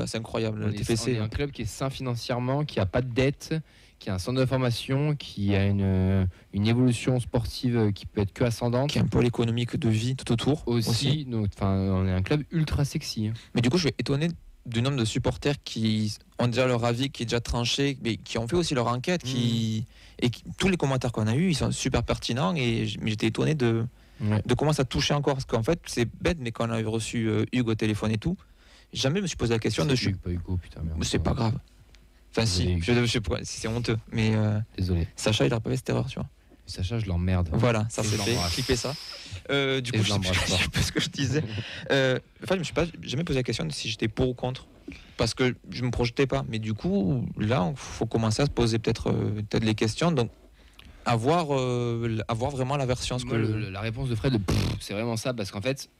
c'est incroyable. On est un club qui est sain financièrement, qui a pas de dette, qui a un centre de formation, qui a une évolution sportive qui peut être que ascendante, qui a un pôle économique de vie tout autour aussi. Donc, on est un club ultra sexy. Mais du coup, je suis étonné du nombre de supporters qui ont déjà leur avis, qui est déjà tranché, mais qui ont fait aussi leur enquête, tous les commentaires qu'on a eus, ils sont super pertinents, mais j'étais étonné de comment ça touchait encore, parce qu'en fait, c'est bête, mais quand on a reçu Hugues au téléphone et tout, jamais je me suis posé la question pas Hugo, putain, merde. C'est pas grave. Enfin si, je sais pas, c'est honteux, mais désolé. Sacha, il a pas fait cette erreur, tu vois. Sacha, je l'emmerde. Voilà, ça c'est fait, clipper ça. Du coup, je sais pas ce que je disais. Enfin, je me suis pas jamais posé la question de si j'étais pour ou contre. parce que je me projetais pas. Mais du coup, là, il faut commencer à se poser peut-être les questions. Donc, avoir vraiment la version. Moi, la réponse de Fred, c'est vraiment ça, parce qu'en fait.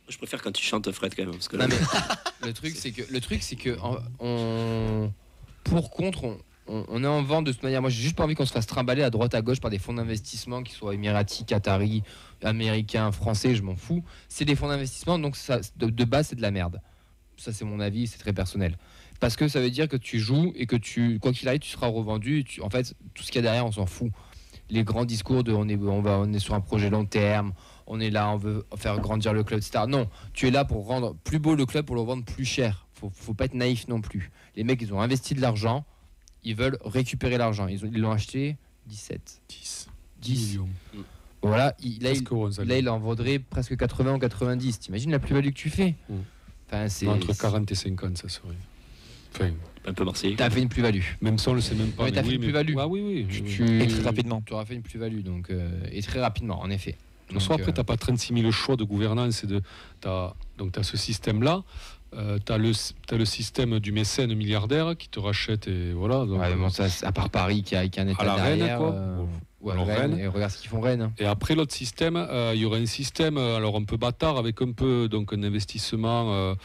Je préfère quand tu chantes Fred quand même. Parce que là, le truc, c'est que pour contre, on est en vente de toute manière. Moi, j'ai juste pas envie qu'on se fasse trimballer à droite à gauche par des fonds d'investissement qui soient émiratis, qataris, américains, français, je m'en fous. C'est des fonds d'investissement, donc ça, de base, c'est de la merde. Ça, c'est mon avis, c'est très personnel. Parce que ça veut dire que tu joues et que quoi qu'il arrive, tu seras revendu. En fait, tout ce qu'il y a derrière, on s'en fout. Les grands discours de on est sur un projet long terme, on est là, on veut faire grandir le club, etc. Non, tu es là pour rendre plus beau le club, pour le vendre plus cher. Faut pas être naïf non plus. Les mecs, ils ont investi de l'argent, ils veulent récupérer l'argent. Ils l'ont acheté 10 millions. Voilà, là, il en vaudrait presque 80 ou 90. T'imagines la plus-value que tu fais. Enfin, entre 40 et 50, ça serait. Enfin, un peu Marseille. T'as fait une plus-value. Même ça, on le sait même pas. Ouais, t'as fait une plus-value. Ah oui. Et très rapidement. Tu auras fait une plus-value, donc et très rapidement, en effet. Donc, soit après, t'as pas 36 000 choix de gouvernance. Donc, t'as ce système-là. T'as le système du mécène milliardaire qui te rachète et voilà. Donc, ça, à part Paris qui a un état à la derrière. Rennes, et regarde ce qu'ils font Rennes. Et après l'autre système, il y aurait un système alors un peu bâtard avec un peu donc un investissement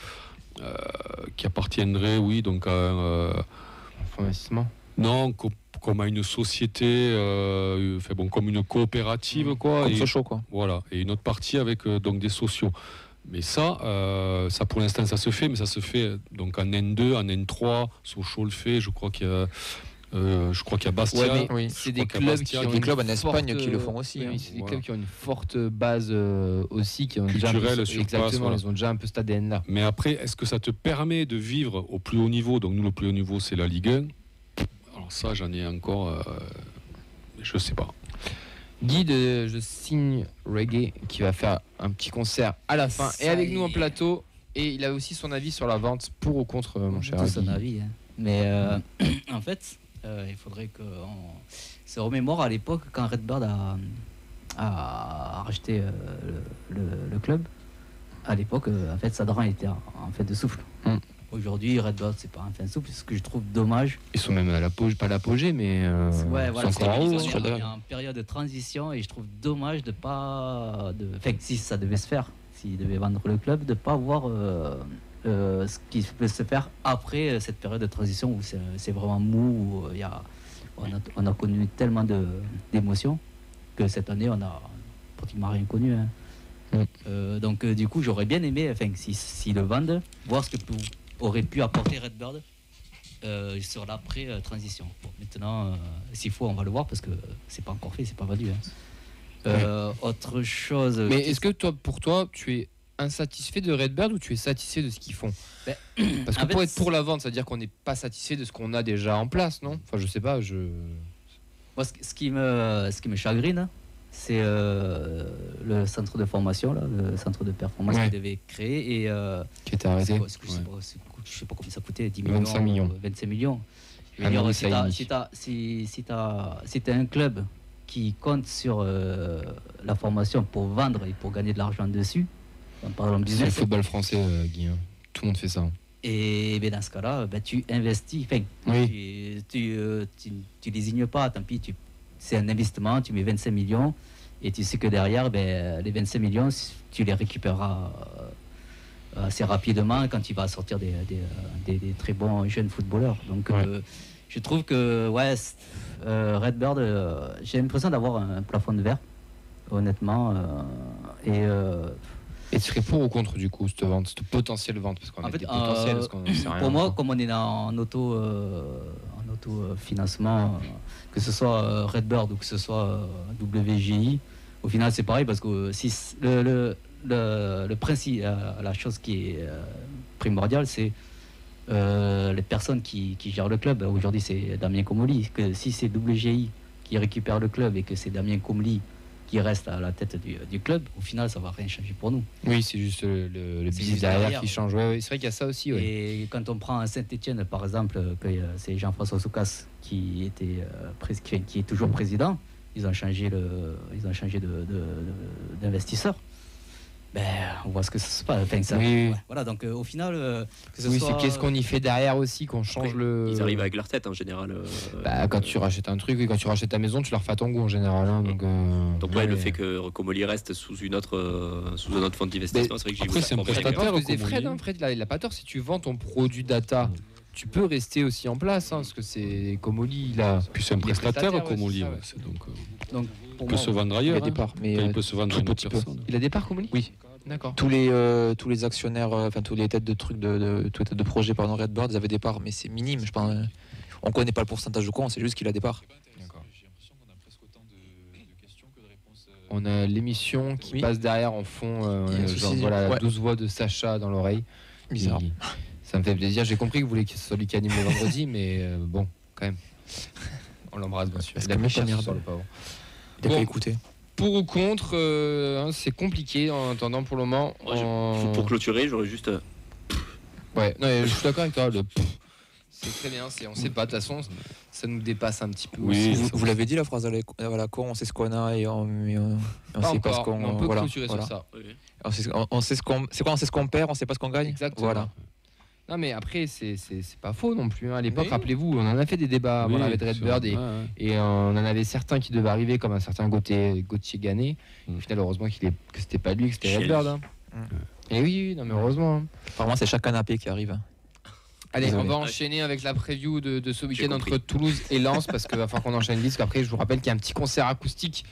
qui appartiendrait donc à un fonds d'investissement. Non, comme à une société, comme une coopérative quoi. Comme Sochaux quoi. Voilà. Et une autre partie avec donc des sociaux. Mais ça pour l'instant ça se fait, mais ça se fait donc en N2, en N3. Sochaux le fait, je crois qu'il y a Bastia. Ouais, c'est des clubs qui ont des clubs en Espagne qui le font aussi. Oui, c'est des clubs qui ont une forte base aussi, qui ont culturelle, exactement, ils ont déjà un peu cet ADN là. Mais après, est-ce que ça te permet de vivre au plus haut niveau? Donc nous, le plus haut niveau, c'est la Ligue 1. Alors ça, j'en ai encore, je sais pas. Guy de Je Signe Reggae qui va faire un petit concert à la fin et avec nous en plateau, et il a aussi son avis sur la vente pour ou contre, mon cher Guy. Son avis, hein. Mais en fait, il faudrait qu'on se remémore à l'époque quand Redbird a racheté le club. À l'époque, en fait, Sadran était en fait de souffle. Aujourd'hui, Redbird, c'est pas un fin de souffle, ce que je trouve dommage. Ils sont même à l'apogée, pas à l'apogée, mais ouais, voilà, ils sont encore en haut. Il y a une période de transition et je trouve dommage de pas, enfin, si ça devait se faire, s'ils devaient vendre le club, de pas voir ce qui peut se faire après cette période de transition où c'est vraiment mou, où on a connu tellement d'émotions que cette année on a pratiquement rien connu. Hein. Donc du coup j'aurais bien aimé, enfin, si le vendent, voir ce que aurait pu apporter Redbird sur l'après-transition. Bon, maintenant, s'il faut, on va le voir parce que c'est pas encore fait, c'est pas vendu. Hein. Autre chose. Mais est-ce que pour toi, tu es insatisfait de Redbird ou tu es satisfait de ce qu'ils font? Parce que pour être pour la vente, ça veut dire qu'on n'est pas satisfait de ce qu'on a déjà en place, non? Enfin, je sais pas. Moi, ce qui me chagrine, c'est le centre de formation, là, le centre de performance qu'ils devaient créer et qui était arrêté. Je sais pas combien ça coûtait, 10 25 millions. 25 millions. Je veux dire, si t'as un club qui compte sur la formation pour vendre et pour gagner de l'argent dessus, par exemple, c'est le football français, Guy. Tout le monde fait ça. Et dans ce cas-là, tu investis. Enfin, tu désignes pas, tant pis, c'est un investissement, tu mets 25 millions et tu sais que derrière, les 25 millions, tu les récupéreras assez rapidement quand tu vas sortir des très bons jeunes footballeurs. Donc je trouve que Redbird, j'ai l'impression d'avoir un plafond de verre, honnêtement. Et tu serais pour ou contre du coup cette vente, cette potentielle vente, parce qu'on a des potentiels, parce qu'on sait rien. Pour moi, comme on est en auto-financement, que ce soit Redbird ou que ce soit WGI, au final c'est pareil, parce que si le principe, la chose qui est primordiale, c'est les personnes qui gèrent le club. Aujourd'hui c'est Damien Comolli, que si c'est WGI qui récupère le club et que c'est Damien Comolli qui reste à la tête du club, au final ça va rien changer pour nous. Oui, c'est juste le business derrière qui change. Ouais, c'est vrai qu'il y a ça aussi. Et quand on prend Saint-Etienne par exemple, que c'est Jean-François Soucas qui est toujours président, ils ont changé d'investisseur. on voit ce que ça se passe. Enfin, ça, Oui. ouais, voilà, donc au final, que ce Oui, soit... c'est qu'est-ce qu'on y fait derrière aussi, qu'on change le. Ils arrivent avec leur tête en général. Quand tu rachètes un truc, quand tu rachètes ta maison, tu la refais à ton goût en général. Hein, donc le fait que Rocomoli reste sous un autre fonds d'investissement, c'est vrai que j'ai après, c'est un prestataire. Fred, il a pas tort. Si tu vends ton produit data, tu peux rester aussi en place, parce que c'est Comoli, il a. Puis c'est un prestataire, Comoli. Donc, il peut se vendre ailleurs. Il a des parts, mais il peut se vendre à une autre personne. Il a des parts, Comoli ? Oui. D'accord. Tous les actionnaires, tous les têtes de trucs, tous les têtes de projet pardon, Redbird, ils avaient des parts, mais c'est minime. Je pense. On connaît pas le pourcentage de quoi, on sait juste qu'il a des parts. D'accord. On a l'émission qui passe derrière en fond, 12 voix de Sacha dans l'oreille. Bizarre. Ça me fait plaisir. J'ai compris que vous voulez que ce soit lui qui anime le vendredi, mais bon, quand même. On l'embrasse, bien sûr. Il a cher sur le pauvre. Il a pas écouté. Pour ou contre, c'est compliqué en attendant pour le moment. Pour clôturer, j'aurais juste. Ouais, non, je suis d'accord avec toi. C'est très bien, on sait pas, de toute façon, ça nous dépasse un petit peu. Oui, vous l'avez dit la phrase à la con, on sait ce qu'on a et on sait pas ce qu'on. On peut clôturer sur ça. Oui. On sait ce qu'on perd, on sait pas ce qu'on gagne. Exactement. Voilà. Non mais après c'est pas faux non plus. À l'époque, rappelez-vous, on en a fait des débats avec Redbird et on en avait certains qui devaient arriver comme un certain Gauthier Gannet. Au final, heureusement que c'était pas lui, que c'était Redbird. Et oui, non mais heureusement. Apparemment, c'est chaque canapé qui arrive. Allez, on va enchaîner avec la preview de ce week-end entre Toulouse et Lens parce qu'il va falloir qu'on enchaîne vite. Parce qu'après, je vous rappelle qu'il y a un petit concert acoustique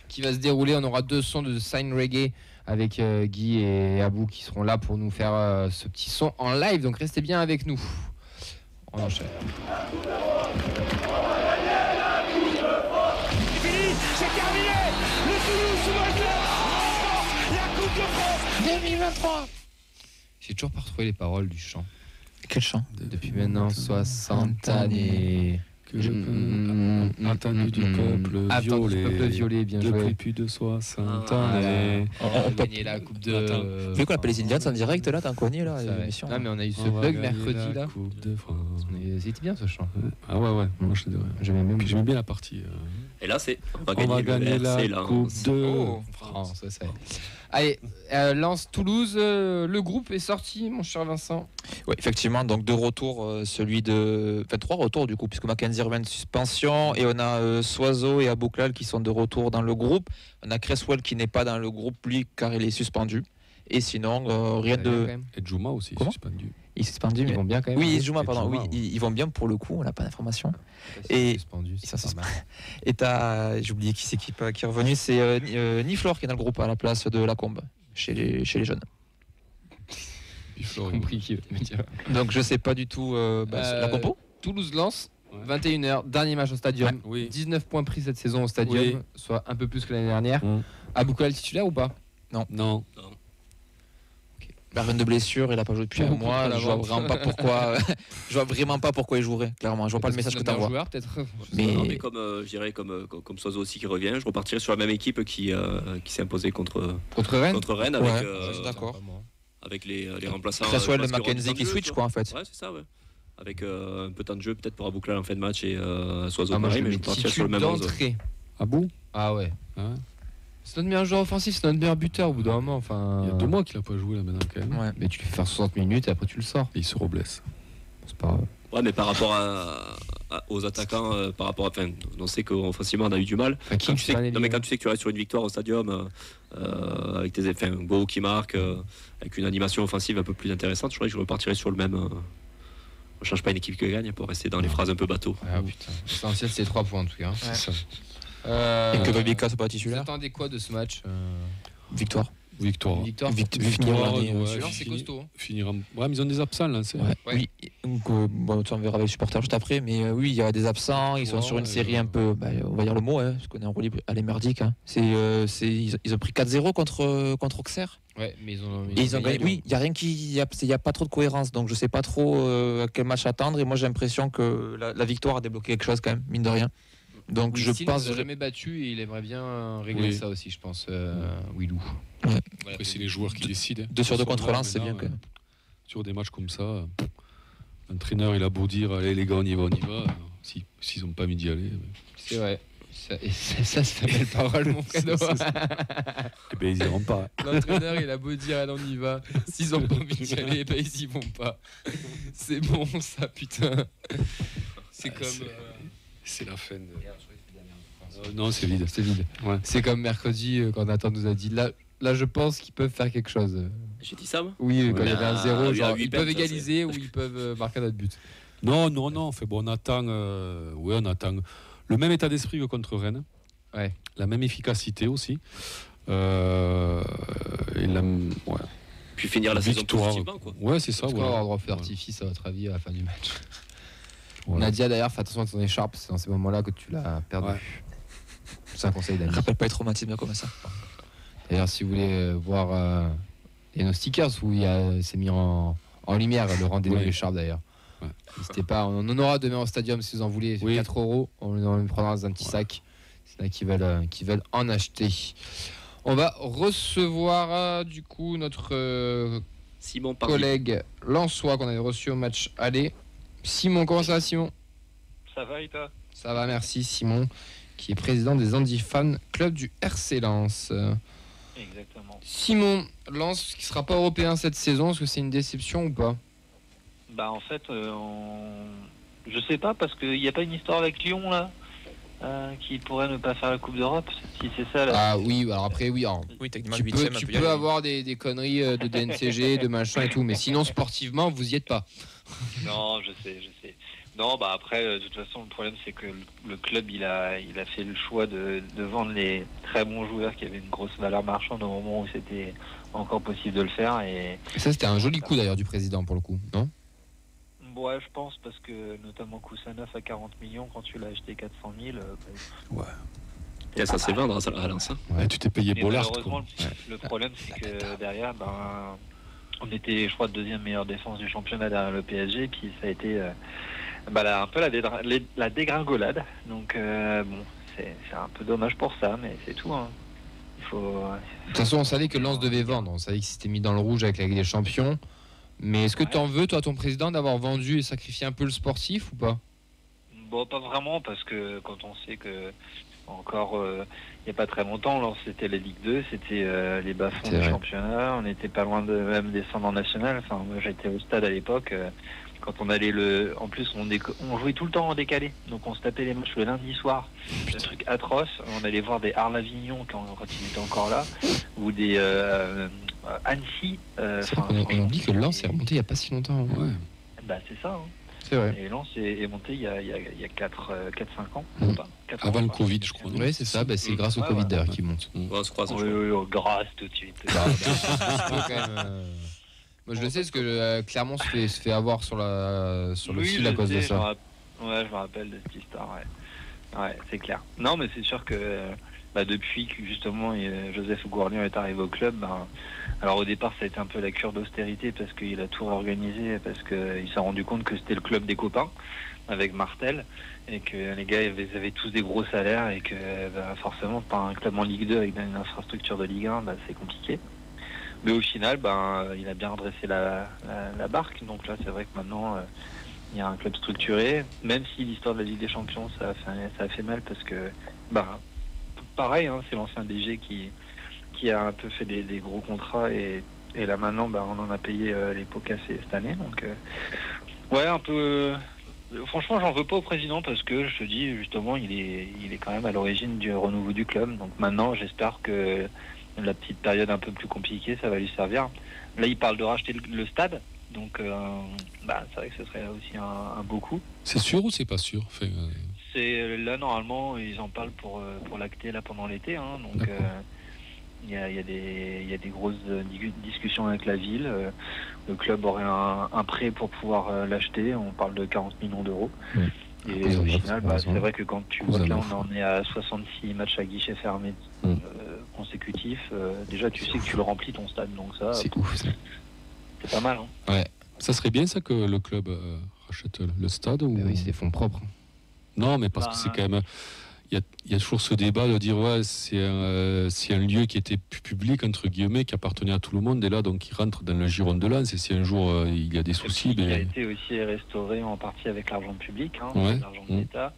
qui va se dérouler. On aura 2 sons de Sign Reggae avec Guy et Abou qui seront là pour nous faire ce petit son en live. Donc restez bien avec nous. On enchaîne. C'est terminé. Le Toulouse Football Club remporte la Coupe de France 2023. J'ai toujours pas retrouvé les paroles du chant. Quel chant? Depuis maintenant 60 années. Que je peux atteindre du peuple violet, bien depuis joué. plus de 60 années. On peut gagner la coupe de. Vous voulez qu'on appelle les Indians en direct là, t'en connais là l'émission. Non mais on a eu ce bug mercredi là. Coupe de France. C'était bien ce chant. Ah ouais, moi j'aimais bien la partie. Et là c'est on va gagner la coupe de France. Allez, Lens-Toulouse, le groupe est sorti, mon cher Vincent. Oui, effectivement, donc 2 retours, 3 retours du coup, puisque Mackenzie revient de suspension, et on a Soiseau et Abouklal qui sont de retour dans le groupe. On a Cresswell qui n'est pas dans le groupe, lui, car il est suspendu. Et sinon, rien de... Et Djouma aussi suspendu. Il est suspendu, ils vont bien quand même. Oui, Djouma, pardon. Oui, ils vont bien pour le coup, on n'a pas d'informations. Et ils sont suspendus. Et j'ai oublié qui c'est qui est revenu, c'est Niflor qui est dans le groupe à la place de Lacombe, chez les jeunes. J'ai compris qui me dire. Donc je sais pas du tout la compo. Toulouse-Lens, 21h, dernier match au Stadium. 19 points pris cette saison au Stadium, soit un peu plus que l'année dernière. Abouklal titulaire ou pas? Non. Rien de blessure, il a pas joué depuis un mois. Je vois vraiment pas pourquoi il jouerait. Clairement, je vois pas le message que tu envoies. Peut-être. Mais comme je dirais comme Soiseau aussi qui revient, je repartirai sur la même équipe qui s'est imposée contre Rennes avec d'accord. Avec les remplaçants. Cresswell et Mackenzie qui switch quoi en fait. Ouais, c'est ça, ouais. Avec un peu de temps de jeu peut-être pour Abouklal en fin de match et Soiseau moi, pareil, mais je partirai sur le même 11. Abou. Ah ouais. C'est notre meilleur joueur offensif, c'est notre meilleur buteur au bout d'un moment. Enfin, il y a 2 mois qu'il a pas joué là maintenant quand même. Ouais, mais tu lui fais faire 60 minutes et après tu le sors. Et il se reblesse. C'est pas grave. Ouais, mais par rapport aux attaquants, on sait qu'offensivement on a eu du mal. Quand tu sais que tu restes sur une victoire au Stadium avec tes effets, un Go qui marque, avec une animation offensive un peu plus intéressante, je crois que je repartirai sur le même. On change pas une équipe qui gagne pour rester dans les phrases un peu bateau. Ah putain. L'essentiel c'est 3 points en tout cas. Ouais. C'est ça. Et que Babika soit pas titulaire. Vous attendez quoi de ce match? Victoire. Victoire. C'est costaud. Finira. Ouais, mais ils ont des absents là. Oui. Donc, on verra avec les supporters juste après. Mais oui, il y a des absents. Ils sont sur une série un peu, on va dire le mot, parce qu'on est en roue libre à l'émerdique. Ils ont pris 4-0 contre Auxerre. Ouais, mais ils ont gagné. Oui, il y a rien il y a pas trop de cohérence. Donc je sais pas trop à quel match attendre. Et moi j'ai l'impression que la victoire a débloqué quelque chose quand même, mine de rien. Donc je pense. Il n'a jamais battu et il aimerait bien régler ça aussi, je pense. Willou. Ouais. Après, c'est les joueurs qui décident. 2 sur 2 contre Lens, c'est bien quand même. Sur des matchs comme ça, l'entraîneur il a beau dire allez les gars on y va. S'ils n'ont pas mis d'y aller. C'est vrai. Ça fait belle parole, mon cadeau. Eh ben, ils iront pas. L'entraîneur, il a beau dire, allez, on y va. S'ils ont pas envie d'y aller, ben, ils y vont pas. C'est bon, ça, putain. C'est comme. C'est la fin. Non, c'est vide. C'est vide. Ouais. C'est comme mercredi, quand Nathan nous a dit, là, je pense qu'ils peuvent faire quelque chose. J'ai dit ça, moi? Oui, quand il y avait un 0, genre, ils peuvent ça, égaliser ou ils peuvent marquer notre but. Non. Fait, bon, on attend. On attend le même état d'esprit que contre Rennes. Ouais. La même efficacité aussi. Puis finir la saison positivement, quoi. Ouais, c'est ça. On va avoir droit feu d'artifice, à votre avis, à la fin du match. Nadia, d'ailleurs, fais attention à ton écharpe, c'est dans ces moments-là que tu l'as perdu. Ouais. C'est un conseil d'amis. Rappelle pas les traumatismes comme ça. D'ailleurs, si vous voulez voir nos stickers où c'est mis en lumière le rendez-vous de l'écharpe d'ailleurs. Ouais. N'hésitez pas, on en aura demain au stadium si vous en voulez. 4 €, on les prendra dans un petit sac. C'est là qui veulent en acheter. On va recevoir du coup notre Simon collègue Lançois qu'on avait reçu au match aller. Simon, comment ça va, Simon? Ça va et toi? Ça va, merci. Simon, qui est président des Andy Fan Club du RC Lens. Exactement. Simon, Lens qui sera pas européen cette saison, est-ce que c'est une déception ou pas? Bah en fait, je sais pas, parce qu'il n'y a pas une histoire avec Lyon là qui pourrait ne pas faire la Coupe d'Europe, si c'est ça là. Ah oui, alors après oui, tu peux avoir des conneries de DNCG, de machin et tout, mais sinon sportivement vous y êtes pas. Non, je sais. Non, bah après, de toute façon, le problème c'est que le club il a fait le choix de vendre les très bons joueurs qui avaient une grosse valeur marchande au moment où c'était encore possible de le faire. Et ça c'était un joli coup d'ailleurs du président pour le coup, non? Ouais, je pense, parce que notamment Koussanov à 40 millions, quand tu l'as acheté 400 000. Ouais. Et ça s'est vendre à Lens. Ouais, tu t'es payé Bollard. Malheureusement, le problème, c'est que derrière, on était, je crois, deuxième meilleure défense du championnat derrière le PSG, puis ça a été un peu la dégringolade. Donc, bon, c'est un peu dommage pour ça, mais c'est tout. Hein. De toute façon, on savait que Lens devait vendre. On savait qu'il s'était mis dans le rouge avec la Ligue des Champions. Mais est-ce que tu en veux, toi, ton président, d'avoir vendu et sacrifié un peu le sportif ou pas? Bon, pas vraiment, parce que quand on sait que encore il n'y a pas très longtemps, alors c'était la Ligue 2, c'était les bas-fonds du championnat, on n'était pas loin de même descendre en national. Enfin, moi j'étais au stade à l'époque, quand on allait en plus on jouait tout le temps en décalé, donc on se tapait les matchs le lundi soir, un truc atroce. On allait voir des Arles-Avignon quand ils étaient encore là, ou des Annecy. On oublie que Lens est remonté il n'y a pas si longtemps. Ouais. Bah c'est ça. Hein. C'est vrai. Et Lens est monté il y a 4-5 ans. Avant le Covid, je crois. Oui, c'est ça. Bah, c'est grâce au Covid d'ailleurs qu'il monte. On se croise. Oui, grâce tout de suite. Moi, je le sais parce que Clermont se fait avoir sur le fil à cause de ça. Ouais, je me rappelle de cette histoire. Ouais, c'est clair. Non, mais c'est sûr que depuis que justement Joseph Gourlian est arrivé au club, alors au départ ça a été un peu la cure d'austérité parce qu'il a tout réorganisé, parce qu'il s'est rendu compte que c'était le club des copains avec Martel et que les gars ils avaient tous des gros salaires et que forcément pas un club en Ligue 2 avec une infrastructure de Ligue 1, c'est compliqué. Mais au final, il a bien redressé la barque, donc là c'est vrai que maintenant il y a un club structuré, même si l'histoire de la Ligue des Champions ça a fait mal parce que pareil, hein, c'est l'ancien DG qui a un peu fait des gros contrats et là maintenant on en a payé les pots cassés cette année, donc ouais, un peu franchement j'en veux pas au président parce que je te dis justement il est quand même à l'origine du renouveau du club, donc maintenant j'espère que la petite période un peu plus compliquée ça va lui servir. Là il parle de racheter le stade, donc c'est vrai que ce serait aussi un beau coup. C'est sûr ou c'est pas sûr? Là normalement ils en parlent pour l'acter là pendant l'été, hein, donc il y a des grosses discussions avec la ville. Le club aurait un prêt pour pouvoir l'acheter, on parle de 40 millions d'euros. Et au final c'est vrai que quand tu vois que là on en est à 66 matchs à guichet fermé consécutifs, déjà tu sais que tu le remplis ton stade, donc ça c'est ouf, c'est pas mal, hein. Ouais, ça serait bien ça que le club rachète le stade ou... Oui, c'est des fonds propres. Non, mais parce que c'est quand même... Il y a toujours ce débat de dire c'est un lieu qui était public, entre guillemets, qui appartenait à tout le monde, et là, donc, il rentre dans le giron de Lens, et si un jour il y a des soucis... Il a été aussi restauré en partie avec l'argent public, l'argent de l'État.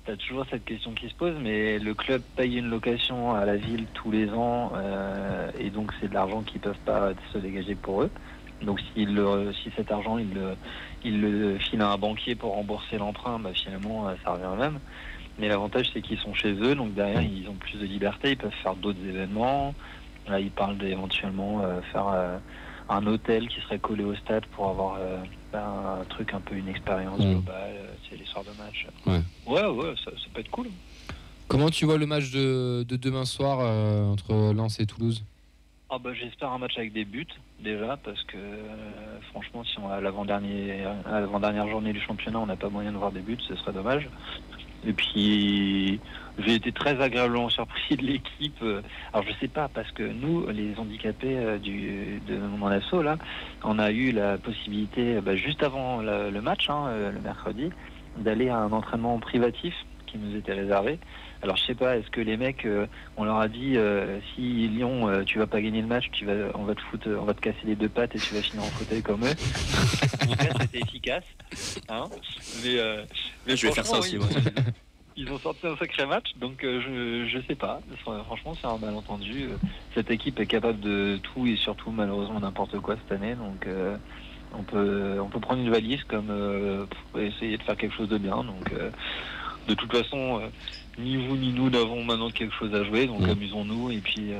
t'as toujours cette question qui se pose, mais le club paye une location à la ville tous les ans, et donc c'est de l'argent qu'ils peuvent pas se dégager pour eux. Donc si cet argent il le file à un banquier pour rembourser l'emprunt, bah finalement ça revient au même. Mais l'avantage c'est qu'ils sont chez eux, donc derrière ils ont plus de liberté, ils peuvent faire d'autres événements. Là ils parlent d'éventuellement faire un hôtel qui serait collé au stade pour avoir un truc un peu, une expérience globale, c'est les soirs de match. Ouais, ça peut être cool. Comment tu vois le match de demain soir entre Lens et Toulouse? J'espère un match avec des buts déjà, parce que franchement si on a l'avant-dernière journée du championnat on n'a pas moyen de voir des buts, ce serait dommage. Et puis j'ai été très agréablement surpris de l'équipe. Alors je sais pas, parce que nous les handicapés de mon asso là, on a eu la possibilité juste avant le match, le mercredi, d'aller à un entraînement privatif qui nous était réservé. Alors je sais pas, est-ce que les mecs, on leur a dit si Lyon tu vas pas gagner le match, on va te casser les deux pattes et tu vas finir en fauteuil comme eux. En tout cas c'était efficace, mais je vais faire ça aussi. Ils ont sorti un sacré match, donc je sais pas. Franchement c'est un malentendu. Cette équipe est capable de tout et surtout malheureusement n'importe quoi cette année, donc on peut prendre une valise comme pour essayer de faire quelque chose de bien. Donc de toute façon, ni vous ni nous n'avons maintenant quelque chose à jouer, donc amusons-nous et puis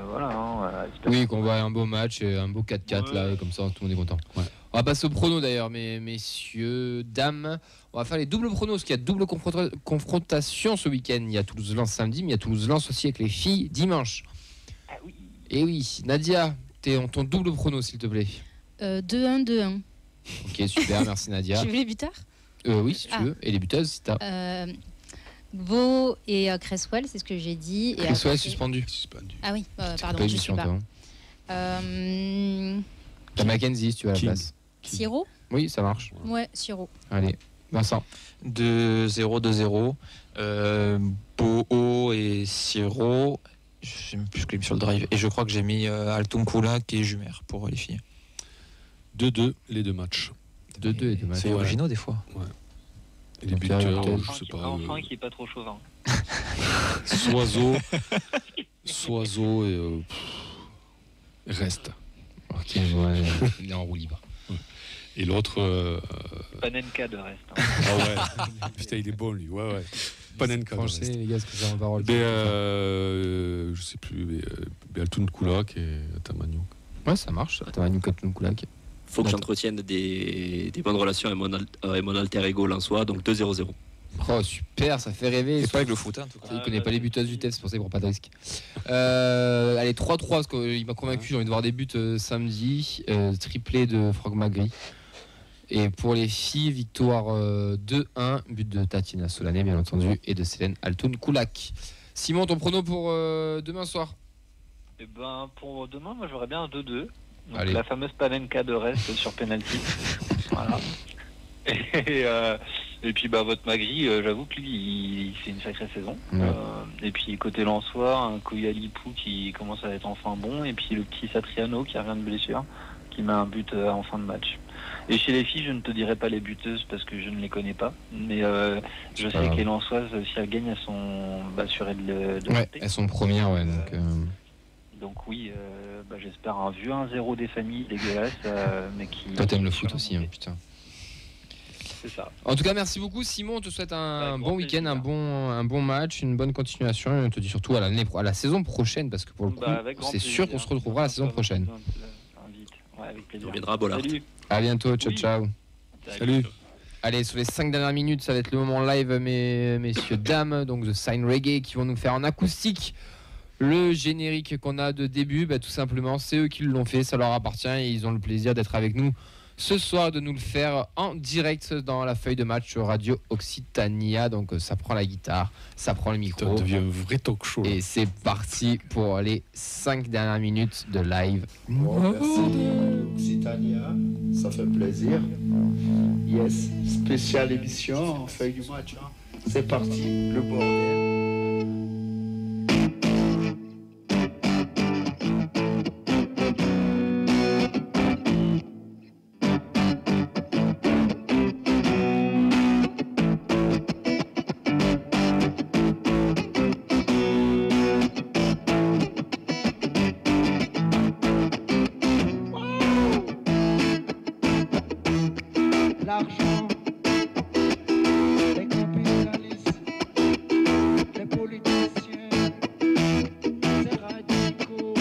voilà. Oui, qu'on voit un beau match et un beau 4-4 là, et comme ça tout le monde est content. Ouais. On va passer au prono d'ailleurs, messieurs, dames. On va faire les doubles pronos, parce qu'il y a double confrontation ce week-end. Il y a Toulouse-Lens samedi, mais il y a Toulouse-Lens aussi avec les filles dimanche. Ah oui. Et oui, Nadia, ton double prono s'il te plaît. 2-1-2-1. Ok, super, merci Nadia. Tu veux les buteurs? Oui, si tu veux. Et les buteuses, si t'as. Vaux et Cresswell, c'est ce que j'ai dit. Et Cresswell après... suspendu. Ah oui, pardon, je suis pas. T'as Mackenzie si tu veux à la place. Siro? Oui, ça marche. Ouais, Siro. Allez, Vincent. 2-0, 2-0. Boho et Siro. Je sais même plus ce que j'ai mis sur le drive. Et je crois que j'ai mis Altoum Koulak et Jumer pour les filles. 2-2 les deux matchs. 2-2 les deux matchs. C'est originaux des fois. Ouais. Et les buteurs, je sais pas. Enfin qui est pas trop chauvin. Soiseau et reste. Ok, ouais, il est en roue libre. Et l'autre. Panenka de reste. Ah ouais. Putain, il est bon lui. Ouais. Panenka de reste. Les gars, ce que c'est en parole. Je sais plus. Altoum Koulak et Tamaniou. Ouais, ça marche. Tamaniou, Altoum Koulak. Faut que j'entretienne des bonnes relations avec mon alter ego lensois, donc 2-0-0. Oh super, ça fait rêver. C'est pas avec le foot, en tout cas. Il connaît pas les buteuses du TEF, c'est pour ça qu'il prend pas de risque. Allez, 3-3, parce qu'il m'a convaincu, j'ai envie de voir des buts samedi. Triplé de Franck Magri. Et pour les filles, victoire 2-1, but de Tatiana Solané, bien entendu, et de Célène Altoun Koulak. Simon, ton prono pour demain soir? Eh ben, pour demain, moi j'aurais bien un 2-2. Donc allez. La fameuse Panenka de reste sur penalty. Voilà. Et puis votre Magri, j'avoue que lui il fait une sacrée saison. Ouais. Et puis côté Lensois, un Kouyalipou qui commence à être enfin bon, et puis le petit Satriano qui revient de blessure, qui met un but en fin de match. Et chez les filles, je ne te dirai pas les buteuses parce que je ne les connais pas, mais je sais que les Lensoises, si elles gagnent, elles sont assurées de ouais, monter. elles sont premières, ouais. Donc oui, j'espère un vieux 1-0 des familles dégueulasses, mais qui... Toi t'aimes le foot aussi, hein, putain. C'est ça. En tout cas, merci beaucoup Simon, on te souhaite un bon week-end, un bon match, une bonne continuation, et on te dit surtout à la saison prochaine, parce que pour le coup, c'est sûr qu'on se retrouvera la saison prochaine. Ouais, avec plaisir. On reviendra à Bollard. À bientôt, ciao. Salut. Allez, sur les 5 dernières minutes, ça va être le moment live, messieurs, dames, donc The Sign Reggae, qui vont nous faire en acoustique le générique qu'on a de début. Tout simplement, c'est eux qui l'ont fait, ça leur appartient, et ils ont le plaisir d'être avec nous ce soir, de nous le faire en direct dans la feuille de match sur Radio Occitania. Donc ça prend la guitare, ça prend le micro. Ça devient un vrai talk show. Et c'est parti pour les 5 dernières minutes de live. Bon, merci Occitania, ça fait plaisir. Yes, spéciale émission en feuille du match. C'est parti, le bordel. l'argent, les capitalistes, les politiciens, ces radicaux,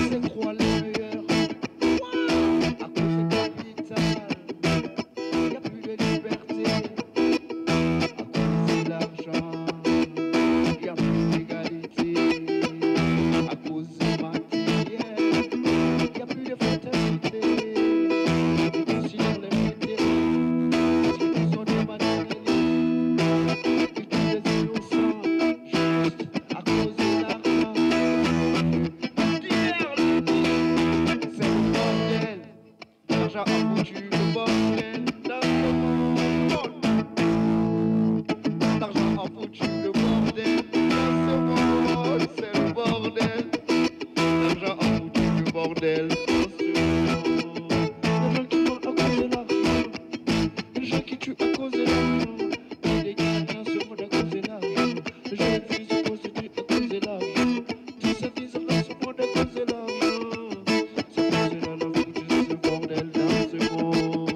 ces croix les meilleurs. À cause du capital, il n'y a plus de liberté. À cause de l'argent, il n'y a plus d'égalité. À cause du matériel, il n'y a plus de fraternité. Sur les vétérans, ceux qui sont des matérialistes, et tous les innocents, juste à cause de l'argent. C'est le bordel, l'argent a foutu le bordel dans ce monde. L'argent a foutu le bordel dans ce monde, c'est le bordel. L'argent a foutu le bordel dans ce monde. Les gens qui meurent à cause de l'argent, les gens qui tuent à cause de l'argent, les guerres dans ce monde à cause de l'argent, les gens qui se prostituent à cause de l'argent, tous se visent dans ce monde à cause de l'argent. C'est pour cela qu'on a foutu ce bordel dans ce monde.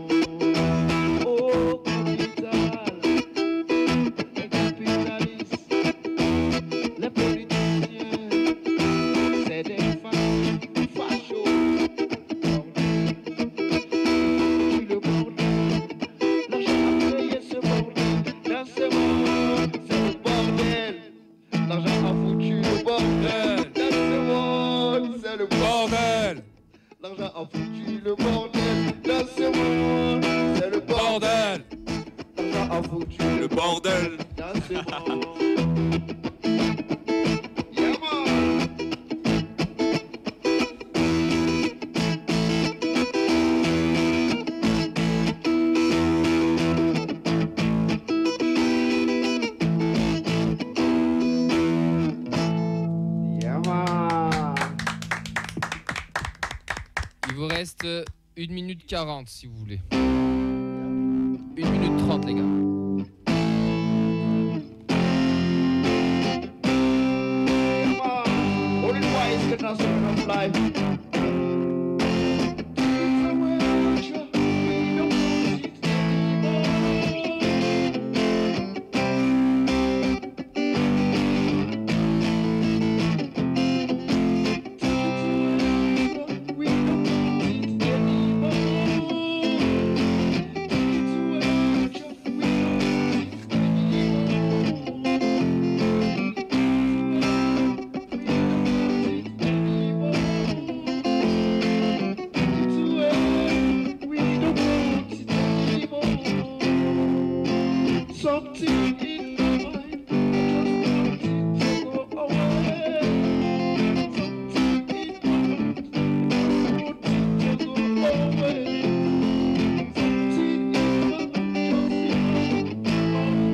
Oh, capital, les capitalistes, les politiciens, c'est des femmes fachos. Tu le bordel, l'argent a créé ce bordel dans ce monde, c'est le bordel. L'argent a foutu le bordel dans ce monde, c'est le bordel. L'argent a foutu le bordel dans ce monde, c'est le bordel. L'argent a foutu le bordel dans ce monde. Yeah, man. Yeah, man. Il vous reste 1 minute 40 si vous voulez. 1 minute 30 les gars. Only wise can not serve enough life. Something in my mind, I just want it to go away. Something in my mind, I want it to go away. Something in my mind,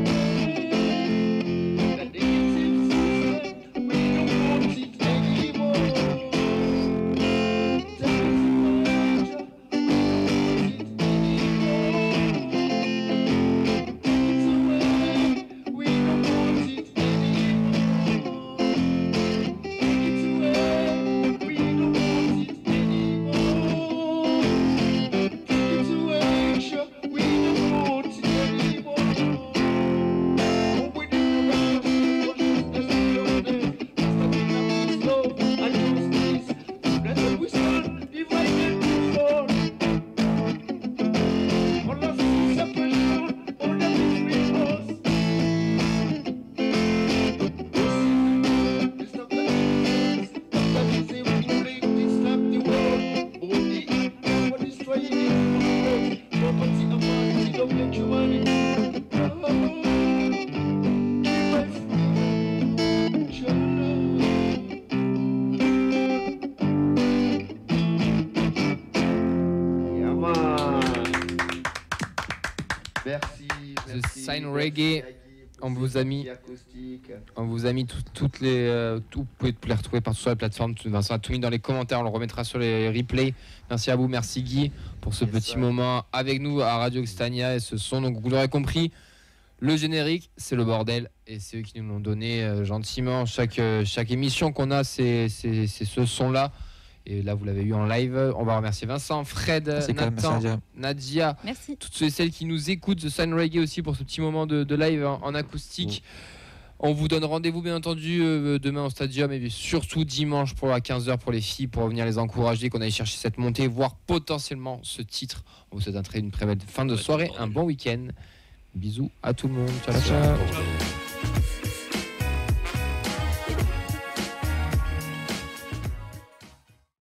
just the negative system, we don't want it anymore. That's why we don't want it anymore. It's away, we don't want it anymore. It's away, sure, we don't want it anymore. Oh, we didn't rush, there's no day. Stepping up this love and justice. That's what we stand, divided to fall. All of this separation, all that is between us. Stop the violence, stop the disease, completely stop the war. Only for destroying it, property and money, don't make humanity. Oh, keep my future. Yeah, man. Merci. The Sign Reggae. On vous a mis toutes les. Vous pouvez les retrouver partout sur la plateforme. Vincent a tout mis dans les commentaires. On le remettra sur les replays. Merci à vous. Merci Guy pour ce petit moment avec nous à Radio Xtania et ce son. Donc vous l'aurez compris, le générique, c'est le bordel. Et c'est eux qui nous l'ont donné gentiment. Chaque émission qu'on a, c'est ce son-là. Et là, vous l'avez eu en live. On va remercier Vincent, Fred, Nathan, Nadia, merci. Toutes ceux et celles qui nous écoutent, The Sign Reggae aussi pour ce petit moment de live en acoustique. On vous donne rendez-vous bien entendu demain au Stadium et surtout dimanche pour à 15h pour les filles pour venir les encourager, qu'on aille chercher cette montée, voire potentiellement ce titre. On vous souhaite une très belle fin de soirée, un bon week-end. Bisous à tout le monde. Ciao, ciao.